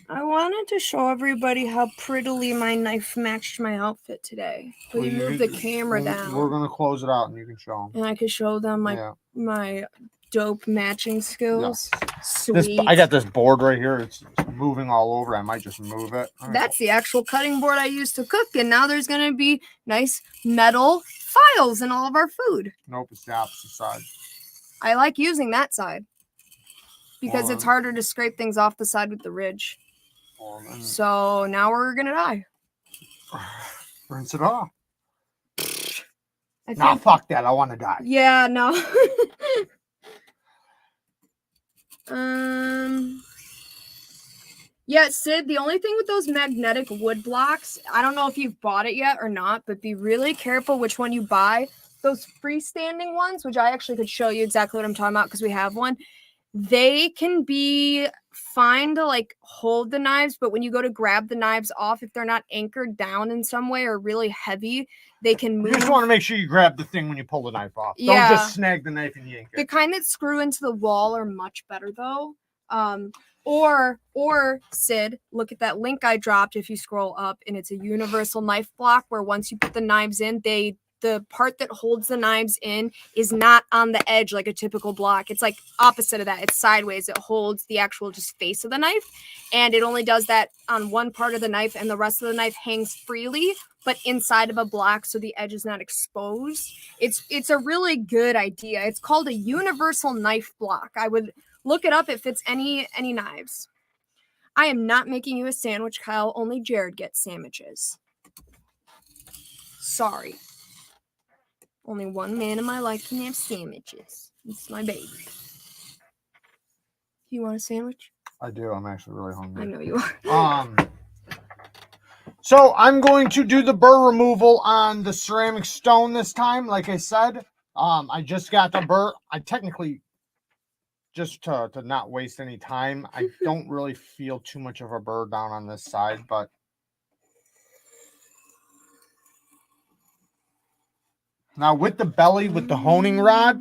[SPEAKER 2] I wanted to show everybody how prettily my knife matched my outfit today. Will you move the camera down?
[SPEAKER 1] We're going to close it out and you can show them.
[SPEAKER 2] And I could show them my dope matching skills. Yeah. Sweet.
[SPEAKER 1] I got this board right here. It's moving all over. I might just move it.
[SPEAKER 2] That's the actual cutting board I used to cook. And now there's going to be nice metal files in all of our food.
[SPEAKER 1] Nope, it's the opposite side.
[SPEAKER 2] I like using that side because it's harder to scrape things off the side with the ridge. So now we're going to die.
[SPEAKER 1] Rinse it off. Nah, fuck that. I want to die.
[SPEAKER 2] Yeah, no. Yeah, Sid, the only thing with those magnetic wood blocks, I don't know if you've bought it yet or not, but be really careful which one you buy. Those freestanding ones, which I actually could show you exactly what I'm talking about because we have one. They can be fine to like hold the knives, but when you go to grab the knives off, if they're not anchored down in some way or really heavy, they can move.
[SPEAKER 1] You just want to make sure you grab the thing when you pull the knife off.
[SPEAKER 2] Yeah.
[SPEAKER 1] Don't just snag the knife and yank it.
[SPEAKER 2] The kind that screw into the wall are much better though. Or Sid, look at that link I dropped if you scroll up, and it's a universal knife block where once you put the knives in, the part that holds the knives in is not on the edge like a typical block. It's like opposite of that. It's sideways. It holds the actual just face of the knife, and it only does that on one part of the knife, and the rest of the knife hangs freely, but inside of a block so the edge is not exposed. It's a really good idea. It's called a universal knife block. I would look it up. It fits any knives. I am not making you a sandwich, Kyle. Only Jared gets sandwiches. Sorry. Only one man in my life can have sandwiches. It's my baby. You want a sandwich?
[SPEAKER 1] I do. I'm actually really hungry.
[SPEAKER 2] I know you are.
[SPEAKER 1] So I'm going to do the burr removal on the ceramic stone this time. Like I said, I just got the burr. I technically, just to not waste any time, I don't really feel too much of a burr down on this side, but now with the belly, with the honing rod,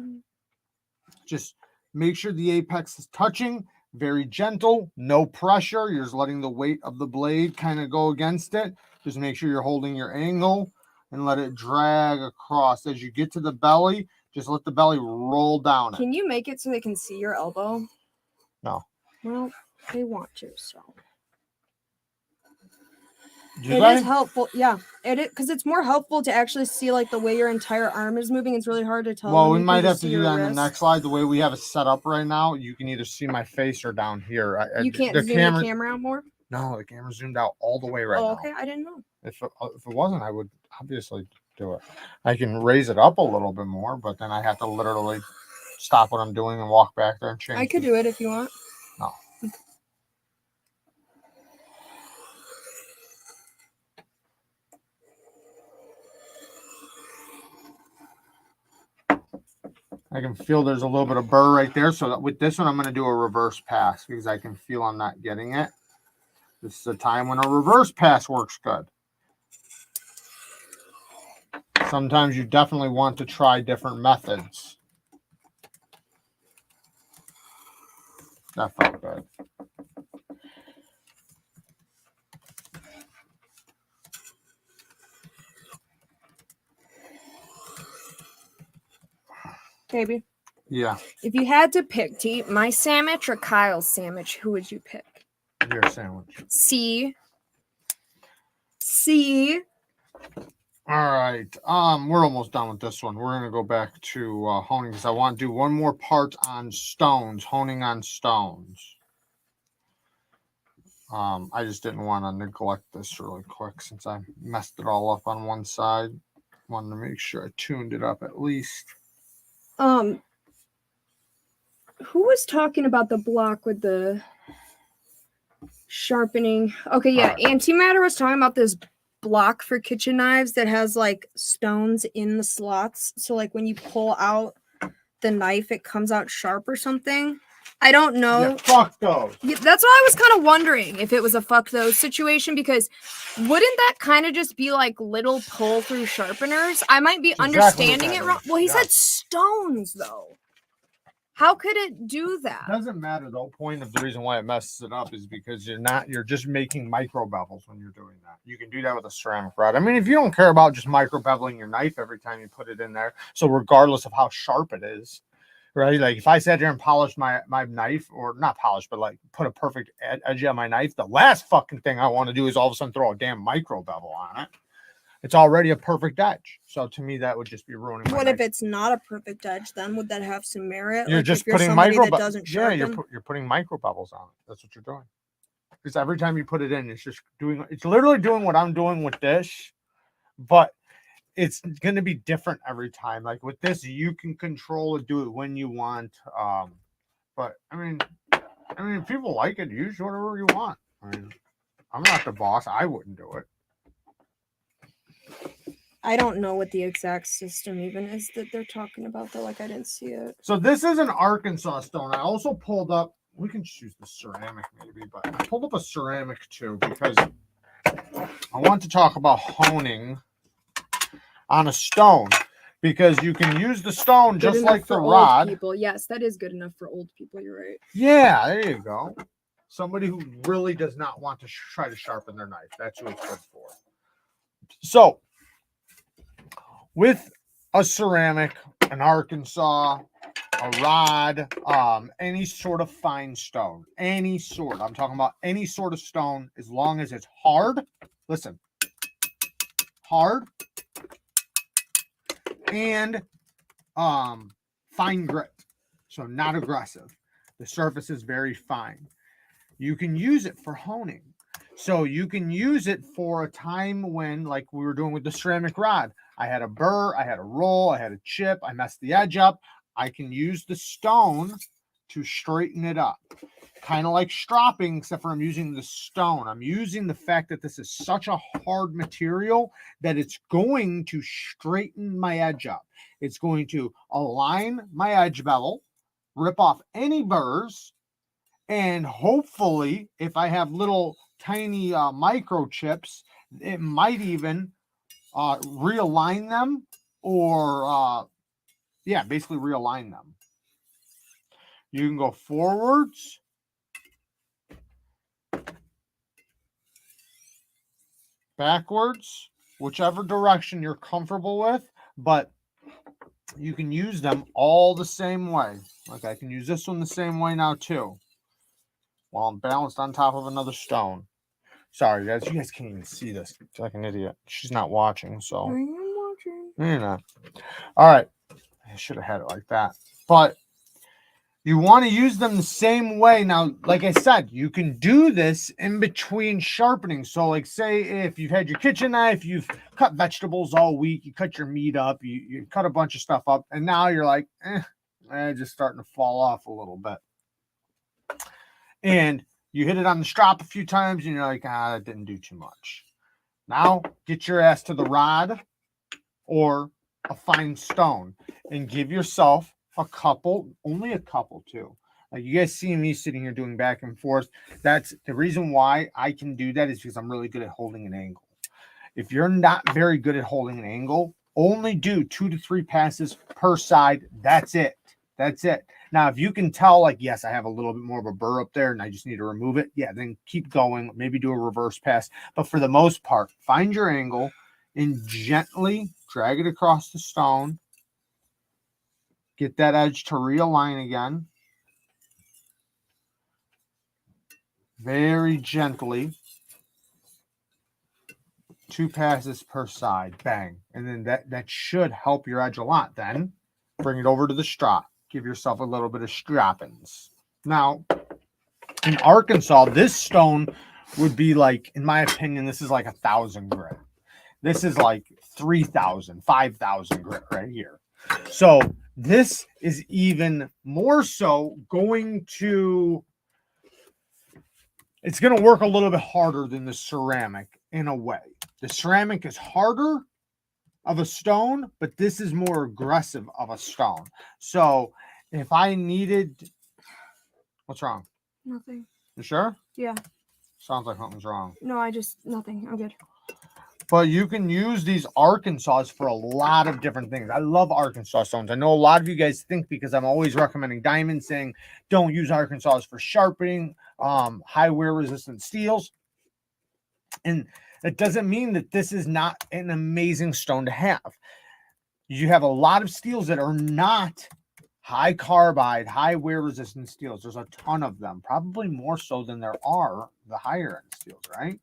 [SPEAKER 1] just make sure the apex is touching. Very gentle, no pressure. You're just letting the weight of the blade kind of go against it. Just make sure you're holding your angle and let it drag across. As you get to the belly, just let the belly roll down.
[SPEAKER 2] Can you make it so they can see your elbow?
[SPEAKER 1] No.
[SPEAKER 2] Well, they want to, so.
[SPEAKER 1] It
[SPEAKER 2] is helpful, yeah. Because it's more helpful to actually see like the way your entire arm is moving. It's really hard to tell.
[SPEAKER 1] Well, we might have to do that in the next slide. The way we have it set up right now, you can either see my face or down here.
[SPEAKER 2] You can't zoom the camera out more?
[SPEAKER 1] No, the camera zoomed out all the way right
[SPEAKER 2] Oh,
[SPEAKER 1] now.
[SPEAKER 2] okay. I didn't know.
[SPEAKER 1] If it wasn't, I would obviously do it. I can raise it up a little bit more, but then I have to literally stop what I'm doing and walk back there and change.
[SPEAKER 2] I could do it if you want.
[SPEAKER 1] No. I can feel there's a little bit of burr right there. So with this one, I'm going to do a reverse pass because I can feel I'm not getting it. This is a time when a reverse pass works good. Sometimes you definitely want to try different methods. That felt good.
[SPEAKER 2] Baby.
[SPEAKER 1] Yeah.
[SPEAKER 2] If you had to pick to eat my sandwich or Kyle's sandwich, who would you pick?
[SPEAKER 1] Your sandwich.
[SPEAKER 2] C.
[SPEAKER 1] All right. We're almost done with this one. We're gonna go back to honing because I want to do one more part on stones, honing on stones. I just didn't want to neglect this really quick since I messed it all up on one side. Wanted to make sure I tuned it up at least.
[SPEAKER 2] Who was talking about the block with the sharpening? Okay, yeah, Antimatter was talking about this block for kitchen knives that has like stones in the slots. So like when you pull out the knife, it comes out sharp or something. I don't know.
[SPEAKER 1] Yeah, fuck those.
[SPEAKER 2] Yeah, that's why I was kind of wondering if it was a fuck those situation, because wouldn't that kind of just be like little pull through sharpeners? I might be understanding it wrong. Well, he said stones though. How could it do that?
[SPEAKER 1] It doesn't matter. The whole point of the reason why it messes it up is because you're just making micro bevels when you're doing that. You can do that with a ceramic rod. I mean, if you don't care about just micro beveling your knife every time you put it in there, so regardless of how sharp it is, right? Like if I sat there and polished my knife, or not polished, but like put a perfect edge on my knife, the last fucking thing I want to do is all of a sudden throw a damn micro bevel on it. It's already a perfect edge. So to me, that would just be ruining my
[SPEAKER 2] What
[SPEAKER 1] knife.
[SPEAKER 2] if it's not a perfect edge? Then would that have some merit?
[SPEAKER 1] You're
[SPEAKER 2] like
[SPEAKER 1] just
[SPEAKER 2] if you're
[SPEAKER 1] putting
[SPEAKER 2] somebody
[SPEAKER 1] micro
[SPEAKER 2] that doesn't sharpen?
[SPEAKER 1] Yeah, you're putting micro bevels on it. That's what you're doing. Because every time you put it in, it's literally doing what I'm doing with this, but it's going to be different every time. Like with this, you can control it, do it when you want. But I mean, if people like it, use whatever you want. I mean, I'm not the boss. I wouldn't do it.
[SPEAKER 2] I don't know what the exact system even is that they're talking about, though. Like, I didn't see it.
[SPEAKER 1] So this is an Arkansas stone. I also pulled up, we can choose the ceramic maybe, but I pulled up a ceramic too because I want to talk about honing on a stone, because you can use the stone just like the rod.
[SPEAKER 2] People. Yes, that is good enough for old people. You're right.
[SPEAKER 1] Yeah, there you go. Somebody who really does not want to try to sharpen their knife. That's what it's good for. So with a ceramic, an Arkansas, a rod, any sort of fine stone, any sort. I'm talking about any sort of stone, as long as it's hard. Listen, hard and fine grit, so not aggressive. The surface is very fine. You can use it for honing. So you can use it for a time when, like we were doing with the ceramic rod, I had a burr, I had a roll, I had a chip, I messed the edge up. I can use the stone to straighten it up. Kind of like stropping, except for I'm using the stone. I'm using the fact that this is such a hard material that it's going to straighten my edge up. It's going to align my edge bevel, rip off any burrs, and hopefully, if I have little tiny microchips, it might even realign them, or yeah, basically realign them. You can go forwards, backwards, whichever direction you're comfortable with, but you can use them all the same way. Like I can use this one the same way now too, while I'm balanced on top of another stone. Sorry guys, you guys can't even see this. It's like an idiot. She's not watching, so.
[SPEAKER 2] I am watching.
[SPEAKER 1] You know. All right. I should have had it like that. But You want to use them the same way. Now, like I said, you can do this in between sharpening. So like say if you've had your kitchen knife, you've cut vegetables all week, you cut your meat up, you cut a bunch of stuff up, and now you're like, just starting to fall off a little bit. And you hit it on the strop a few times and you're like, that didn't do too much. Now get your ass to the rod or a fine stone and give yourself a couple, only a couple too. You guys see me sitting here doing back and forth. That's the reason why I can do that, is because I'm really good at holding an angle. If you're not very good at holding an angle, only do 2 to 3 passes per side. That's it. That's it. Now, if you can tell, like, yes, I have a little bit more of a burr up there and I just need to remove it. Yeah, then keep going. Maybe do a reverse pass. But for the most part, find your angle and gently drag it across the stone. Get that edge to realign again. Very gently. 2 passes per side. Bang. And then that should help your edge a lot. Then bring it over to the strop. Give yourself a little bit of stroppings. Now, in Arkansas, this stone would be like, in my opinion, this is like 1,000 grit. This is like 3,000, 5,000 grit right here. So this is even more so it's going to work a little bit harder than the ceramic in a way. The ceramic is harder of a stone, but this is more aggressive of a stone. So if I needed, what's wrong?
[SPEAKER 2] Nothing.
[SPEAKER 1] You sure?
[SPEAKER 2] Yeah.
[SPEAKER 1] Sounds like something's wrong.
[SPEAKER 2] No, nothing. I'm good.
[SPEAKER 1] But you can use these Arkansas for a lot of different things. I love Arkansas stones. I know a lot of you guys think, because I'm always recommending diamonds, saying don't use Arkansas for sharpening, high wear resistant steels. And that doesn't mean that this is not an amazing stone to have. You have a lot of steels that are not high carbide, high wear resistant steels. There's a ton of them, probably more so than there are the higher end steels, right?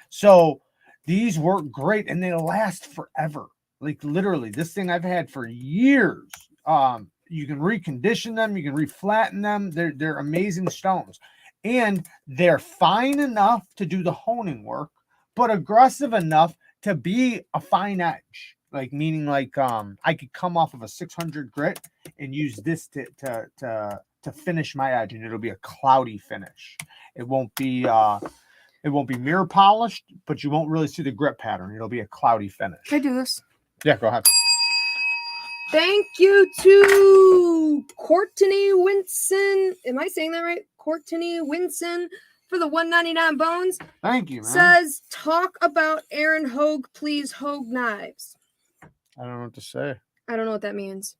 [SPEAKER 1] So these work great and they last forever. Like literally, this thing I've had for years. You can recondition them, you can reflatten them. They're amazing stones. And they're fine enough to do the honing work, but aggressive enough to be a fine edge. Like meaning like I could come off of a 600 grit and use this to finish my edge, and it'll be a cloudy finish. It won't be mirror polished, but you won't really see the grit pattern. It'll be a cloudy finish.
[SPEAKER 2] Can I do this?
[SPEAKER 1] Yeah, go ahead.
[SPEAKER 2] Thank you to Courtney Winson. Am I saying that right? Courtney Winson for the 199 bones.
[SPEAKER 1] Thank you, man.
[SPEAKER 2] Says, talk about Aaron Hogue, please, Hogue knives.
[SPEAKER 1] I don't know what to say.
[SPEAKER 2] I don't know what that means.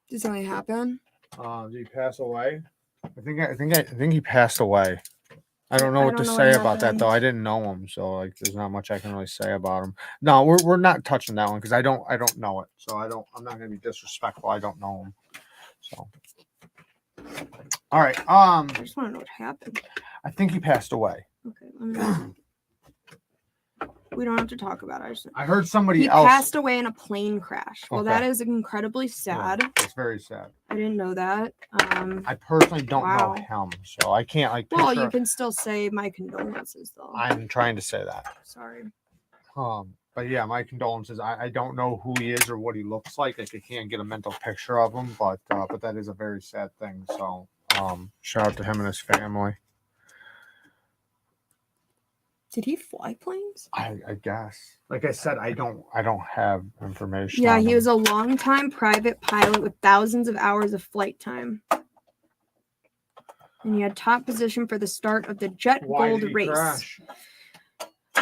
[SPEAKER 2] Did something happen?
[SPEAKER 1] Did he pass away? I think he passed away. I don't know what to
[SPEAKER 2] know
[SPEAKER 1] say
[SPEAKER 2] what
[SPEAKER 1] about that
[SPEAKER 2] happened.
[SPEAKER 1] though. I didn't know him, so like there's not much I can really say about him. No, we're not touching that one because I don't know it. So I'm not gonna be disrespectful. I don't know him. So all right.
[SPEAKER 2] I just want to know what happened.
[SPEAKER 1] I think he passed away.
[SPEAKER 2] Okay. We don't have to talk about it.
[SPEAKER 1] I heard somebody
[SPEAKER 2] He
[SPEAKER 1] else
[SPEAKER 2] passed away in a plane crash. Well,
[SPEAKER 1] Okay.
[SPEAKER 2] that is incredibly sad.
[SPEAKER 1] Yeah, it's very sad.
[SPEAKER 2] I didn't know that.
[SPEAKER 1] I personally don't
[SPEAKER 2] Wow.
[SPEAKER 1] know him, so I can't like.
[SPEAKER 2] Well,
[SPEAKER 1] picture-
[SPEAKER 2] you can still say my condolences, though.
[SPEAKER 1] I'm trying to say that.
[SPEAKER 2] Sorry.
[SPEAKER 1] But yeah, my condolences. I don't know who he is or what he looks like. I can't get a mental picture of him, but that is a very sad thing. So shout out to him and his family.
[SPEAKER 2] Did he fly planes?
[SPEAKER 1] I guess. Like I said, I don't have information.
[SPEAKER 2] Yeah,
[SPEAKER 1] on
[SPEAKER 2] he
[SPEAKER 1] him.
[SPEAKER 2] was a longtime private pilot with thousands of hours of flight time. And he had top position for the start of the Jet
[SPEAKER 1] Why
[SPEAKER 2] Gold
[SPEAKER 1] did he
[SPEAKER 2] race.
[SPEAKER 1] crash?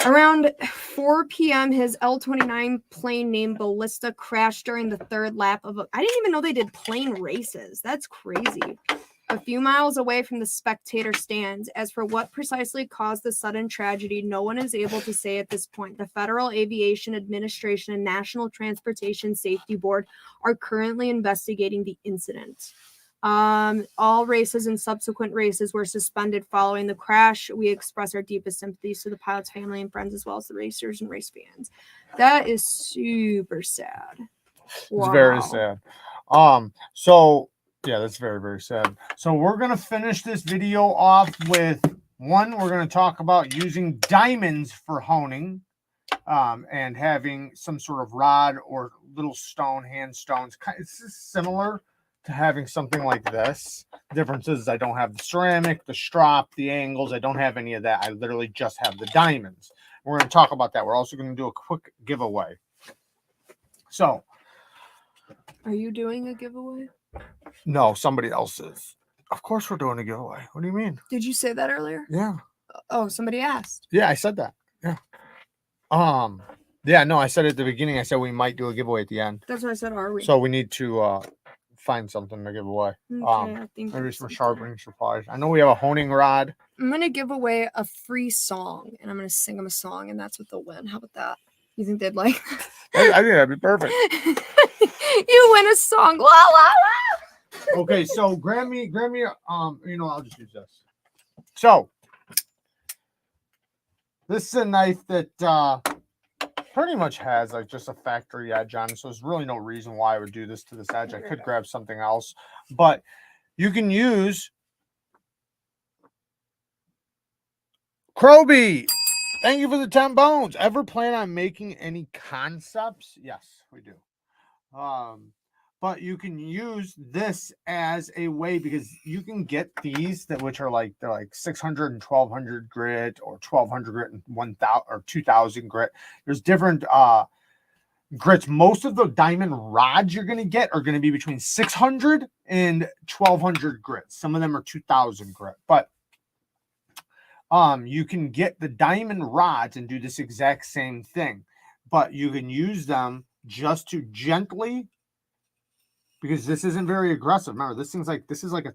[SPEAKER 2] Around 4 p.m., his L-29 plane named Ballista crashed during the third lap of I didn't even know they did plane races. That's crazy. A few miles away from the spectator stands. As for what precisely caused the sudden tragedy, no one is able to say at this point. The Federal Aviation Administration and National Transportation Safety Board are currently investigating the incident. All races and subsequent races were suspended following the crash. We express our deepest sympathies to the pilot's family and friends, as well as the racers and race fans. That is super sad.
[SPEAKER 1] It's very sad. So Yeah, that's very, very sad. So we're going to finish this video off with one. We're going to talk about using diamonds for honing, and having some sort of rod or little stone, hand stones. It's just similar to having something like this. The difference is I don't have the ceramic, the strop, the angles. I don't have any of that. I literally just have the diamonds. We're going to talk about that. We're also going to do a quick giveaway. So,
[SPEAKER 2] Are you doing a giveaway?
[SPEAKER 1] no, somebody else is. Of course we're doing a giveaway. What do you mean?
[SPEAKER 2] Did you say that earlier?
[SPEAKER 1] Yeah.
[SPEAKER 2] Oh, somebody asked.
[SPEAKER 1] Yeah, I said that. Yeah. Yeah, no, I said at the beginning, I said we might do a giveaway at the end.
[SPEAKER 2] That's what I said, are we?
[SPEAKER 1] So we need to find something to give away.
[SPEAKER 2] Okay, I think
[SPEAKER 1] Maybe
[SPEAKER 2] there's
[SPEAKER 1] some
[SPEAKER 2] something.
[SPEAKER 1] sharpening supplies. I know we have a honing rod.
[SPEAKER 2] I'm going to give away a free song, and I'm going to sing them a song, and that's what they'll win. How about that? You think they'd like
[SPEAKER 1] I think that'd be perfect.
[SPEAKER 2] You win a song. La, la, la.
[SPEAKER 1] Okay, so grab me, I'll just use this. So this is a knife that pretty much has like just a factory edge on it, so there's really no reason why I would do this to this edge. I could grab something else, but you can use Kroby. Thank you for the 10 bones. Ever plan on making any concepts? Yes, we do. But you can use this as a way, because you can get these which are like, they're like 600 and 1200 grit, or 1200 grit and 1000 or 2000 grit. There's different grits. Most of the diamond rods you're going to get are going to be between 600 and 1200 grit. Some of them are 2000 grit, but you can get the diamond rods and do this exact same thing, but you can use them just to gently, because this isn't very aggressive. Remember, this is like a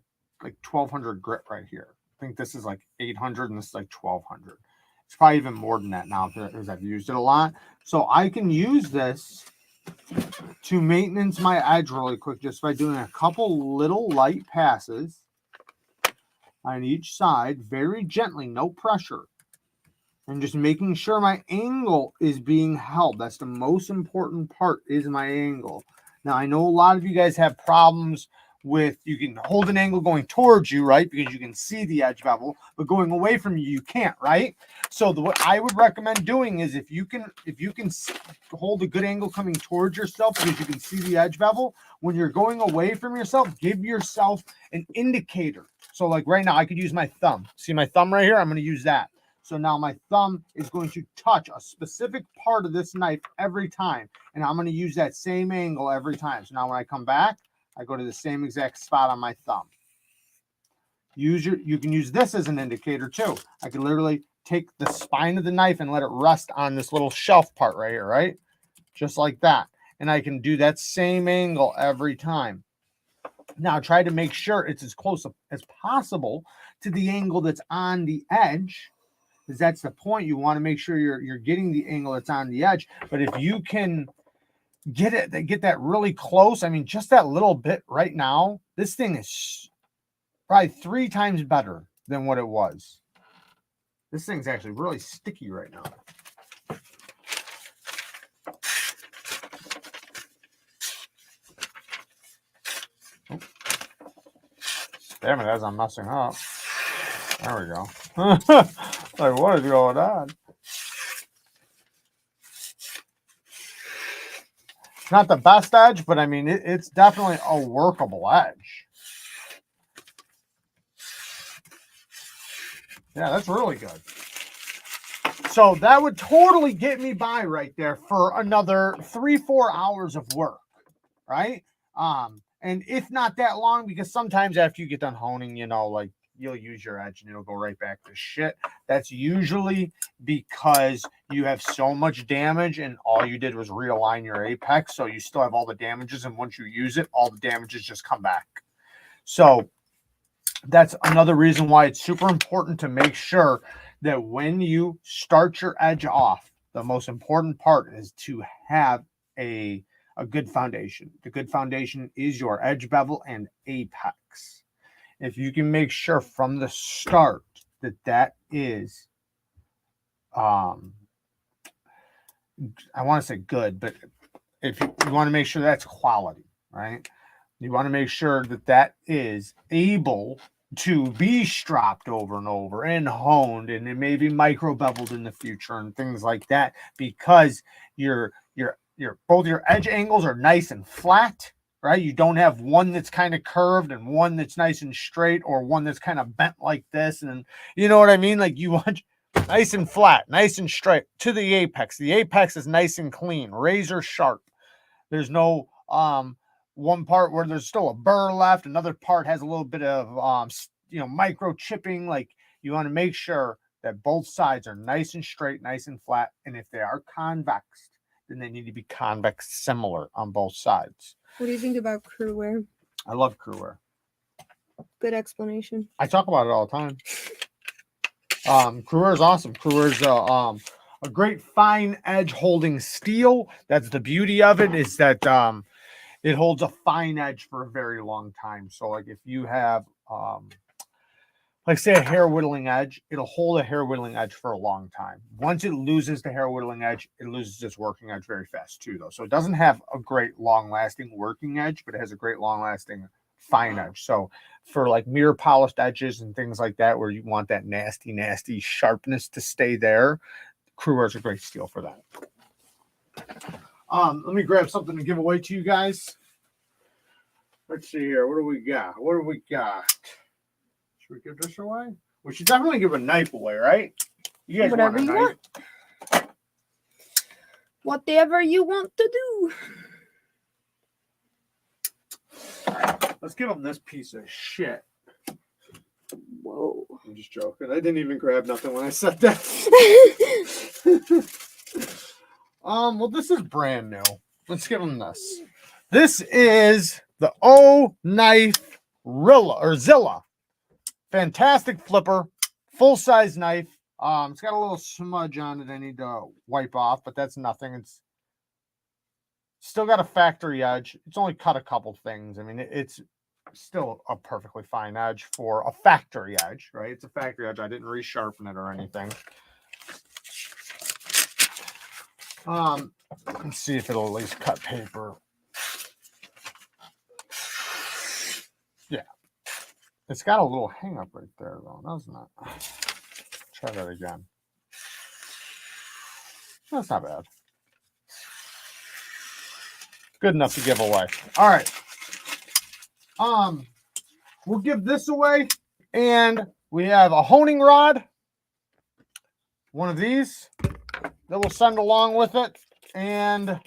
[SPEAKER 1] 1200 grit right here. I think this is like 800 and this is like 1200. It's probably even more than that now because I've used it a lot. So I can use this to maintenance my edge really quick just by doing a couple little light passes on each side, very gently, no pressure, and just making sure my angle is being held. That's the most important part, is my angle. Now, I know a lot of you guys have problems with, you can hold an angle going towards you, right? Because you can see the edge bevel, but going away from you, you can't, right? So what I would recommend doing is if you can hold a good angle coming towards yourself because you can see the edge bevel, when you're going away from yourself, give yourself an indicator. So like right now, I could use my thumb. See my thumb right here? I'm going to use that. So now my thumb is going to touch a specific part of this knife every time. And I'm going to use that same angle every time. So now when I come back, I go to the same exact spot on my thumb. You can use this as an indicator too. I can literally take the spine of the knife and let it rest on this little shelf part right here, right? Just like that. And I can do that same angle every time. Now try to make sure it's as close as possible to the angle that's on the edge, because that's the point. You want to make sure you're getting the angle that's on the edge. But if you can get that really close, I mean, just that little bit right now, this thing is probably 3 times better than what it was. This thing's actually really sticky right now. Oh. Damn it, as I'm messing up. There we go. Like, what is going on? Not the best edge, but I mean, it's definitely a workable edge. Yeah, that's really good. So that would totally get me by right there for another 3-4 hours of work, right? And if not that long, because sometimes after you get done honing, you know, like you'll use your edge and it'll go right back to shit. That's usually because you have so much damage and all you did was realign your apex. So you still have all the damages, and once you use it, all the damages just come back. So that's another reason why it's super important to make sure that when you start your edge off, the most important part is to have a good foundation. The good foundation is your edge bevel and apex. If you can make sure from the start that is, I want to say good, but if you want to make sure that's quality, right? You want to make sure that that is able to be stropped over and over and honed, and it may be micro beveled in the future and things like that, because your both your edge angles are nice and flat, right? You don't have one that's kind of curved and one that's nice and straight, or one that's kind of bent like this. And you know what I mean? Like, you want nice and flat, nice and straight to the apex. The apex is nice and clean, razor sharp. There's no one part where there's still a burr left, another part has a little bit of micro chipping. Like, you want to make sure that both sides are nice and straight, nice and flat, and if they are convex, then they need to be convex similar on both sides.
[SPEAKER 2] What do you think about crew wear?
[SPEAKER 1] I love crew wear.
[SPEAKER 2] Good explanation.
[SPEAKER 1] I talk about it all the time. Crew wear is awesome. Crew wear is a great fine edge holding steel. That's the beauty of it, is that it holds a fine edge for a very long time. So like, if you have like say a hair whittling edge, it'll hold a hair whittling edge for a long time. Once it loses the hair whittling edge, it loses its working edge very fast too, though. So it doesn't have a great long lasting working edge, but it has a great long lasting fine edge. So for like mirror polished edges and things like that, where you want that nasty sharpness to stay there, crew wear is a great steel for that. Let me grab something to give away to you guys. Let's see here. What do we got? Should we give this away? We should definitely give a knife away, right? You guys
[SPEAKER 2] Whatever
[SPEAKER 1] want a
[SPEAKER 2] you
[SPEAKER 1] knife?
[SPEAKER 2] want. Whatever you want to do.
[SPEAKER 1] Let's give them this piece of shit.
[SPEAKER 2] Whoa.
[SPEAKER 1] I'm just joking. I didn't even grab nothing when I said that. Well, this is brand new. Let's give them this. This is the O Knife Zilla. Fantastic flipper, full-size knife. It's got a little smudge on it I need to wipe off, but that's nothing. It's still got a factory edge. It's only cut a couple things. I mean, it's still a perfectly fine edge for a factory edge, right? It's a factory edge. I didn't resharpen it or anything. Let's see if it'll at least cut paper. Yeah. It's got a little hang up right there, though, doesn't it? Try that again. That's not bad. Good enough to give away. All right. We'll give this away, and we have a honing rod, one of these that we'll send along with it. And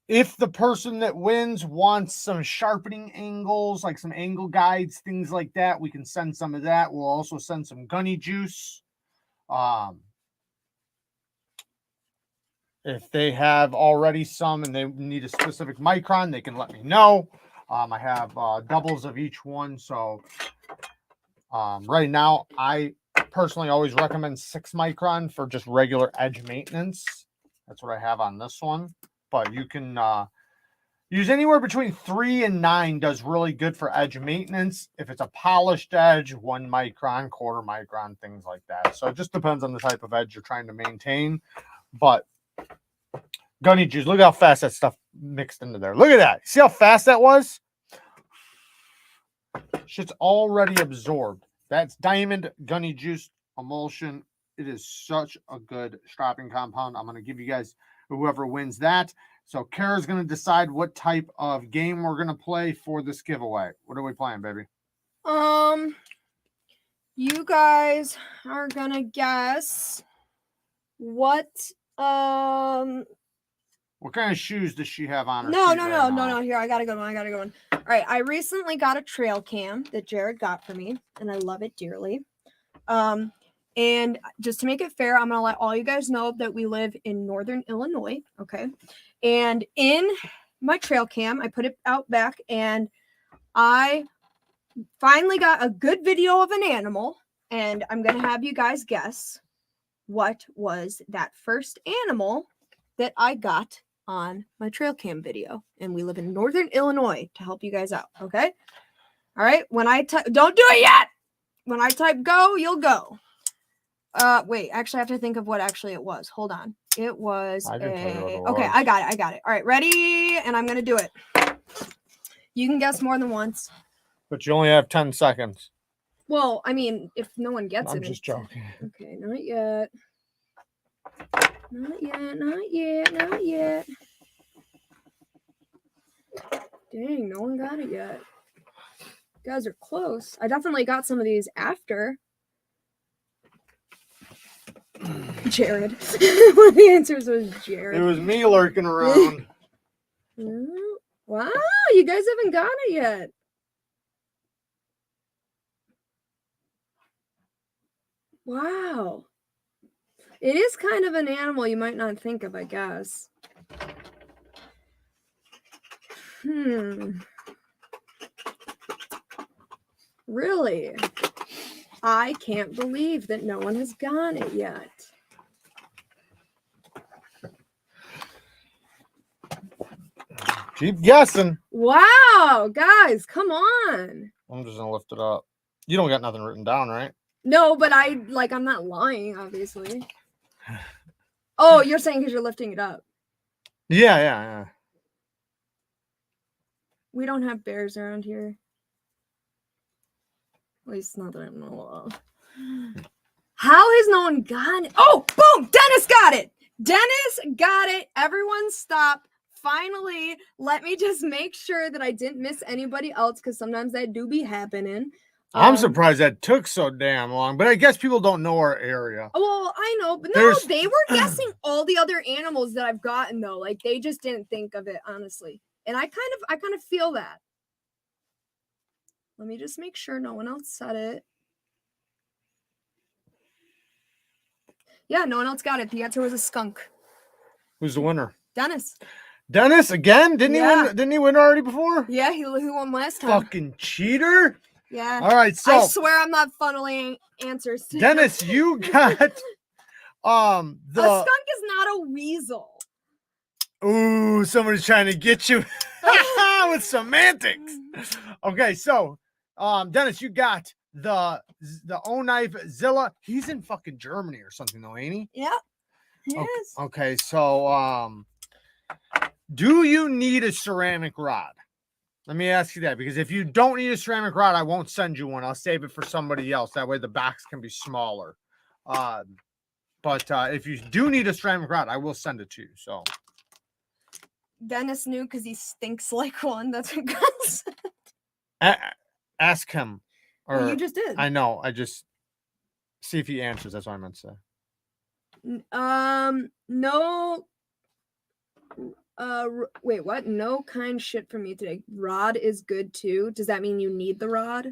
[SPEAKER 1] if the person that wins wants some sharpening angles, like some angle guides, things like that, we can send some of that. We'll also send some gunny juice. If they have already some and they need a specific micron, they can let me know. I have doubles of each one. So right now, I personally always recommend 6 micron for just regular edge maintenance. That's what I have on this one. But you can use anywhere between 3 and 9 does really good for edge maintenance. If it's a polished edge, 1 micron, quarter micron, things like that. So it just depends on the type of edge you're trying to maintain. But gunny juice, look how fast that stuff mixed into there. Look at that. See how fast that was? Shit's already absorbed. That's diamond gunny juice emulsion. It is such a good stropping compound. I'm going to give you guys whoever wins that. So Kara's going to decide what type of game we're going to play for this giveaway. What are we playing, baby?
[SPEAKER 2] You guys are going to guess what
[SPEAKER 1] kind of shoes does she have on her?
[SPEAKER 2] No. Here, I got a good one. All right, I recently got a trail cam that Jared got for me, and I love it dearly. And just to make it fair, I'm going to let all you guys know that we live in Northern Illinois, okay? And in my trail cam, I put it out back, and I finally got a good video of an animal, and I'm going to have you guys guess what was that first animal that I got on my trail cam video. And we live in Northern Illinois to help you guys out, okay? All right, when I type, don't do it yet! When I type go, you'll go. Wait, actually I have to think of what actually it was. Hold on. It was
[SPEAKER 1] I can tell you what it
[SPEAKER 2] okay,
[SPEAKER 1] was.
[SPEAKER 2] I got it. All right, ready? And I'm gonna do it. You can guess more than once.
[SPEAKER 1] But you only have 10 seconds.
[SPEAKER 2] Well, I mean, if no one gets it.
[SPEAKER 1] I'm just joking.
[SPEAKER 2] Okay, not yet. Not yet, not yet, not yet. Dang, no one got it yet. You guys are close. I definitely got some of these after. Jared. One of the answers was Jared.
[SPEAKER 1] It was me lurking around.
[SPEAKER 2] Wow, you guys haven't got it yet. Wow. It is kind of an animal you might not think of, I guess. Really? I can't believe that no one has got it yet.
[SPEAKER 1] Keep guessing.
[SPEAKER 2] Wow, guys, come on.
[SPEAKER 1] I'm just gonna lift it up. You don't got nothing written down, right?
[SPEAKER 2] No, but I'm not lying, obviously. Oh, you're saying because you're lifting it up.
[SPEAKER 1] Yeah.
[SPEAKER 2] We don't have bears around here. At least not that I know of. How has no one gotten it? Oh, boom! Dennis got it! Dennis got it! Everyone stop. Finally, let me just make sure that I didn't miss anybody else, because sometimes that do be happening.
[SPEAKER 1] I'm surprised that took so damn long, but I guess people don't know our area.
[SPEAKER 2] Well, I know, but no, they were guessing all the other animals that I've gotten, though. Like, they just didn't think of it, honestly. And I kind of feel that. Let me just make sure no one else said it. Yeah, no one else got it. The answer was a skunk.
[SPEAKER 1] Who's the winner?
[SPEAKER 2] Dennis.
[SPEAKER 1] Dennis again? Didn't he win? Didn't he win already before?
[SPEAKER 2] Yeah, he won last time.
[SPEAKER 1] Fucking cheater.
[SPEAKER 2] Yeah.
[SPEAKER 1] All right, so
[SPEAKER 2] I swear I'm not funneling answers to
[SPEAKER 1] Dennis, you got
[SPEAKER 2] a skunk is not a weasel.
[SPEAKER 1] Ooh, somebody's trying to get you with semantics. Okay, so Dennis, you got the O-Knife Zilla. He's in fucking Germany or something though, ain't he?
[SPEAKER 2] Yeah. He is.
[SPEAKER 1] Okay, so do you need a ceramic rod? Let me ask you that, because if you don't need a ceramic rod, I won't send you one. I'll save it for somebody else. That way the box can be smaller. But if you do need a ceramic rod, I will send it to you. So
[SPEAKER 2] Dennis knew because he stinks like one. That's what God said.
[SPEAKER 1] Ask him. Or
[SPEAKER 2] well, you just did.
[SPEAKER 1] I know. I just see if he answers. That's what I meant to say.
[SPEAKER 2] No. Wait, what? No kind shit for me today. Rod is good too. Does that mean you need the rod?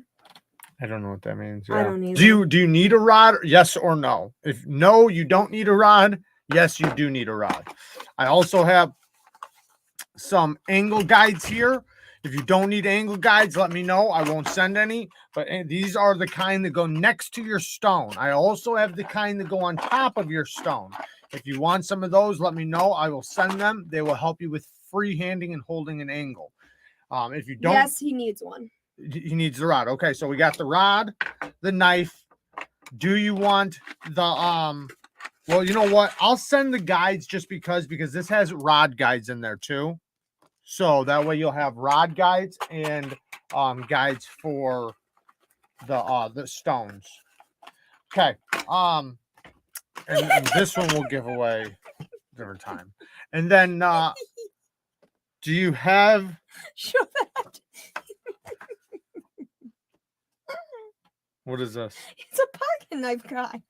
[SPEAKER 1] I don't know what that means.
[SPEAKER 2] Yeah. I don't either.
[SPEAKER 1] Do you need a rod? Yes or no? If no, you don't need a rod. Yes, you do need a rod. I also have some angle guides here. If you don't need angle guides, let me know. I won't send any. But these are the kind that go next to your stone. I also have the kind that go on top of your stone. If you want some of those, let me know. I will send them. They will help you with freehanding and holding an angle. If you don't,
[SPEAKER 2] yes, he needs one.
[SPEAKER 1] He needs the rod. Okay, so we got the rod, the knife. Do you want the well, you know what? I'll send the guides just because this has rod guides in there too. So that way you'll have rod guides and guides for the stones. Okay. And this one we'll give away different time. And then do you have
[SPEAKER 2] show that?
[SPEAKER 1] What is this?
[SPEAKER 2] It's a pocket knife guy.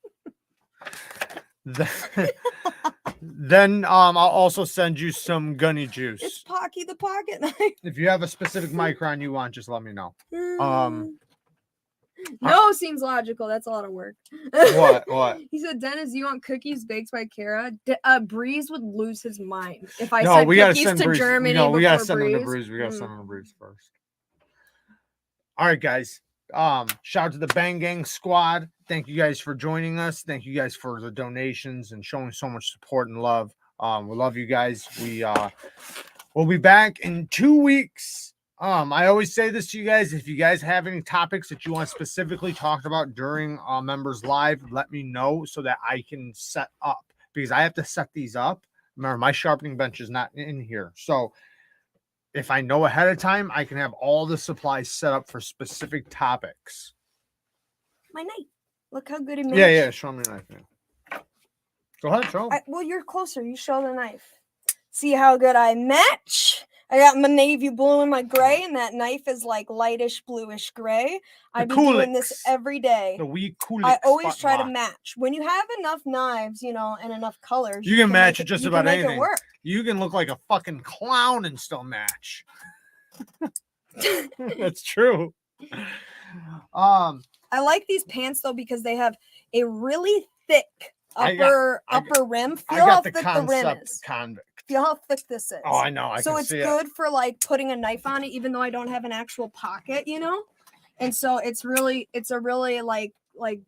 [SPEAKER 1] Then I'll also send you some gunny juice.
[SPEAKER 2] It's Pocky the pocket knife.
[SPEAKER 1] If you have a specific micron you want, just let me know.
[SPEAKER 2] No, seems logical. That's a lot of work.
[SPEAKER 1] What?
[SPEAKER 2] He said, Dennis, you want cookies baked by Kara? Breeze would lose his mind if I
[SPEAKER 1] no,
[SPEAKER 2] sent
[SPEAKER 1] we gotta
[SPEAKER 2] cookies
[SPEAKER 1] send
[SPEAKER 2] to
[SPEAKER 1] Breeze.
[SPEAKER 2] Germany.
[SPEAKER 1] No, we gotta
[SPEAKER 2] before
[SPEAKER 1] send them to
[SPEAKER 2] Breeze.
[SPEAKER 1] Breeze. We gotta send them to Breeze first. All right, guys. Shout out to the Bang Gang squad. Thank you guys for joining us. Thank you guys for the donations and showing so much support and love. We love you guys. We'll be back in 2 weeks. I always say this to you guys. If you guys have any topics that you want specifically talked about during members live, let me know so that I can set up, because I have to set these up. Remember, my sharpening bench is not in here. So if I know ahead of time, I can have all the supplies set up for specific topics.
[SPEAKER 2] My knife. Look how good it matches.
[SPEAKER 1] Yeah. Show me the knife. Yeah. Go ahead, show 'em.
[SPEAKER 2] Well, you're closer. You show the knife. See how good I match? I got my navy blue and my gray, and that knife is like lightish bluish gray. I've been doing this every day.
[SPEAKER 1] The wee coolix.
[SPEAKER 2] I always try to match. When you have enough knives, you know, and enough colors,
[SPEAKER 1] you can match it just about
[SPEAKER 2] make
[SPEAKER 1] anything.
[SPEAKER 2] It work.
[SPEAKER 1] You can look like a fucking clown and still match. That's true.
[SPEAKER 2] I like these pants though because they have a really thick upper rim. Feel how thick the rim is.
[SPEAKER 1] Convict.
[SPEAKER 2] Feel how thick this is.
[SPEAKER 1] Oh, I know. I
[SPEAKER 2] so
[SPEAKER 1] can
[SPEAKER 2] it's
[SPEAKER 1] see
[SPEAKER 2] good for like putting a knife on it, even though I don't have an actual pocket, you know. And so it's a really like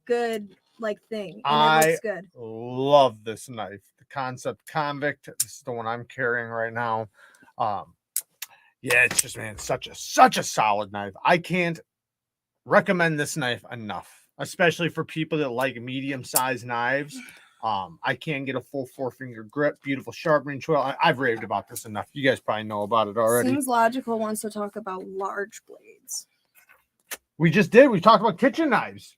[SPEAKER 2] good like thing. And it looks good.
[SPEAKER 1] Love this knife. The Concept Convict. This is the one I'm carrying right now. Yeah, it's just, man, such a solid knife. I can't recommend this knife enough, especially for people that like medium-sized knives. I can get a full 4-finger grip, beautiful sharpening tool. I've raved about this enough. You guys probably know about it already.
[SPEAKER 2] Seems logical wants to talk about large blades.
[SPEAKER 1] We just did. We talked about kitchen knives.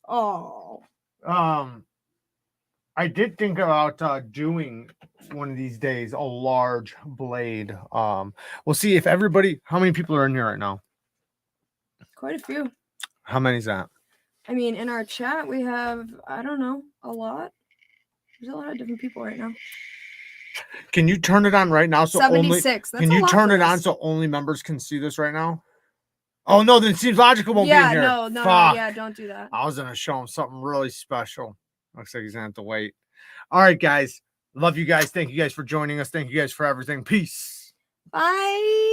[SPEAKER 2] Oh.
[SPEAKER 1] I did think about doing one of these days a large blade. We'll see if everybody. How many people are in here right now?
[SPEAKER 2] Quite a few.
[SPEAKER 1] How many is that?
[SPEAKER 2] I mean, in our chat we have, I don't know, a lot. There's a lot of different people right now.
[SPEAKER 1] Can you turn it on right now? So
[SPEAKER 2] 76.
[SPEAKER 1] Can you turn it on so only members can see this right now? Oh no, then it seems logical won't be in here.
[SPEAKER 2] No, yeah, don't do that.
[SPEAKER 1] I was gonna show him something really special. Looks like he's gonna have to wait. All right, guys. Love you guys. Thank you guys for joining us. Thank you guys for everything. Peace.
[SPEAKER 2] Bye.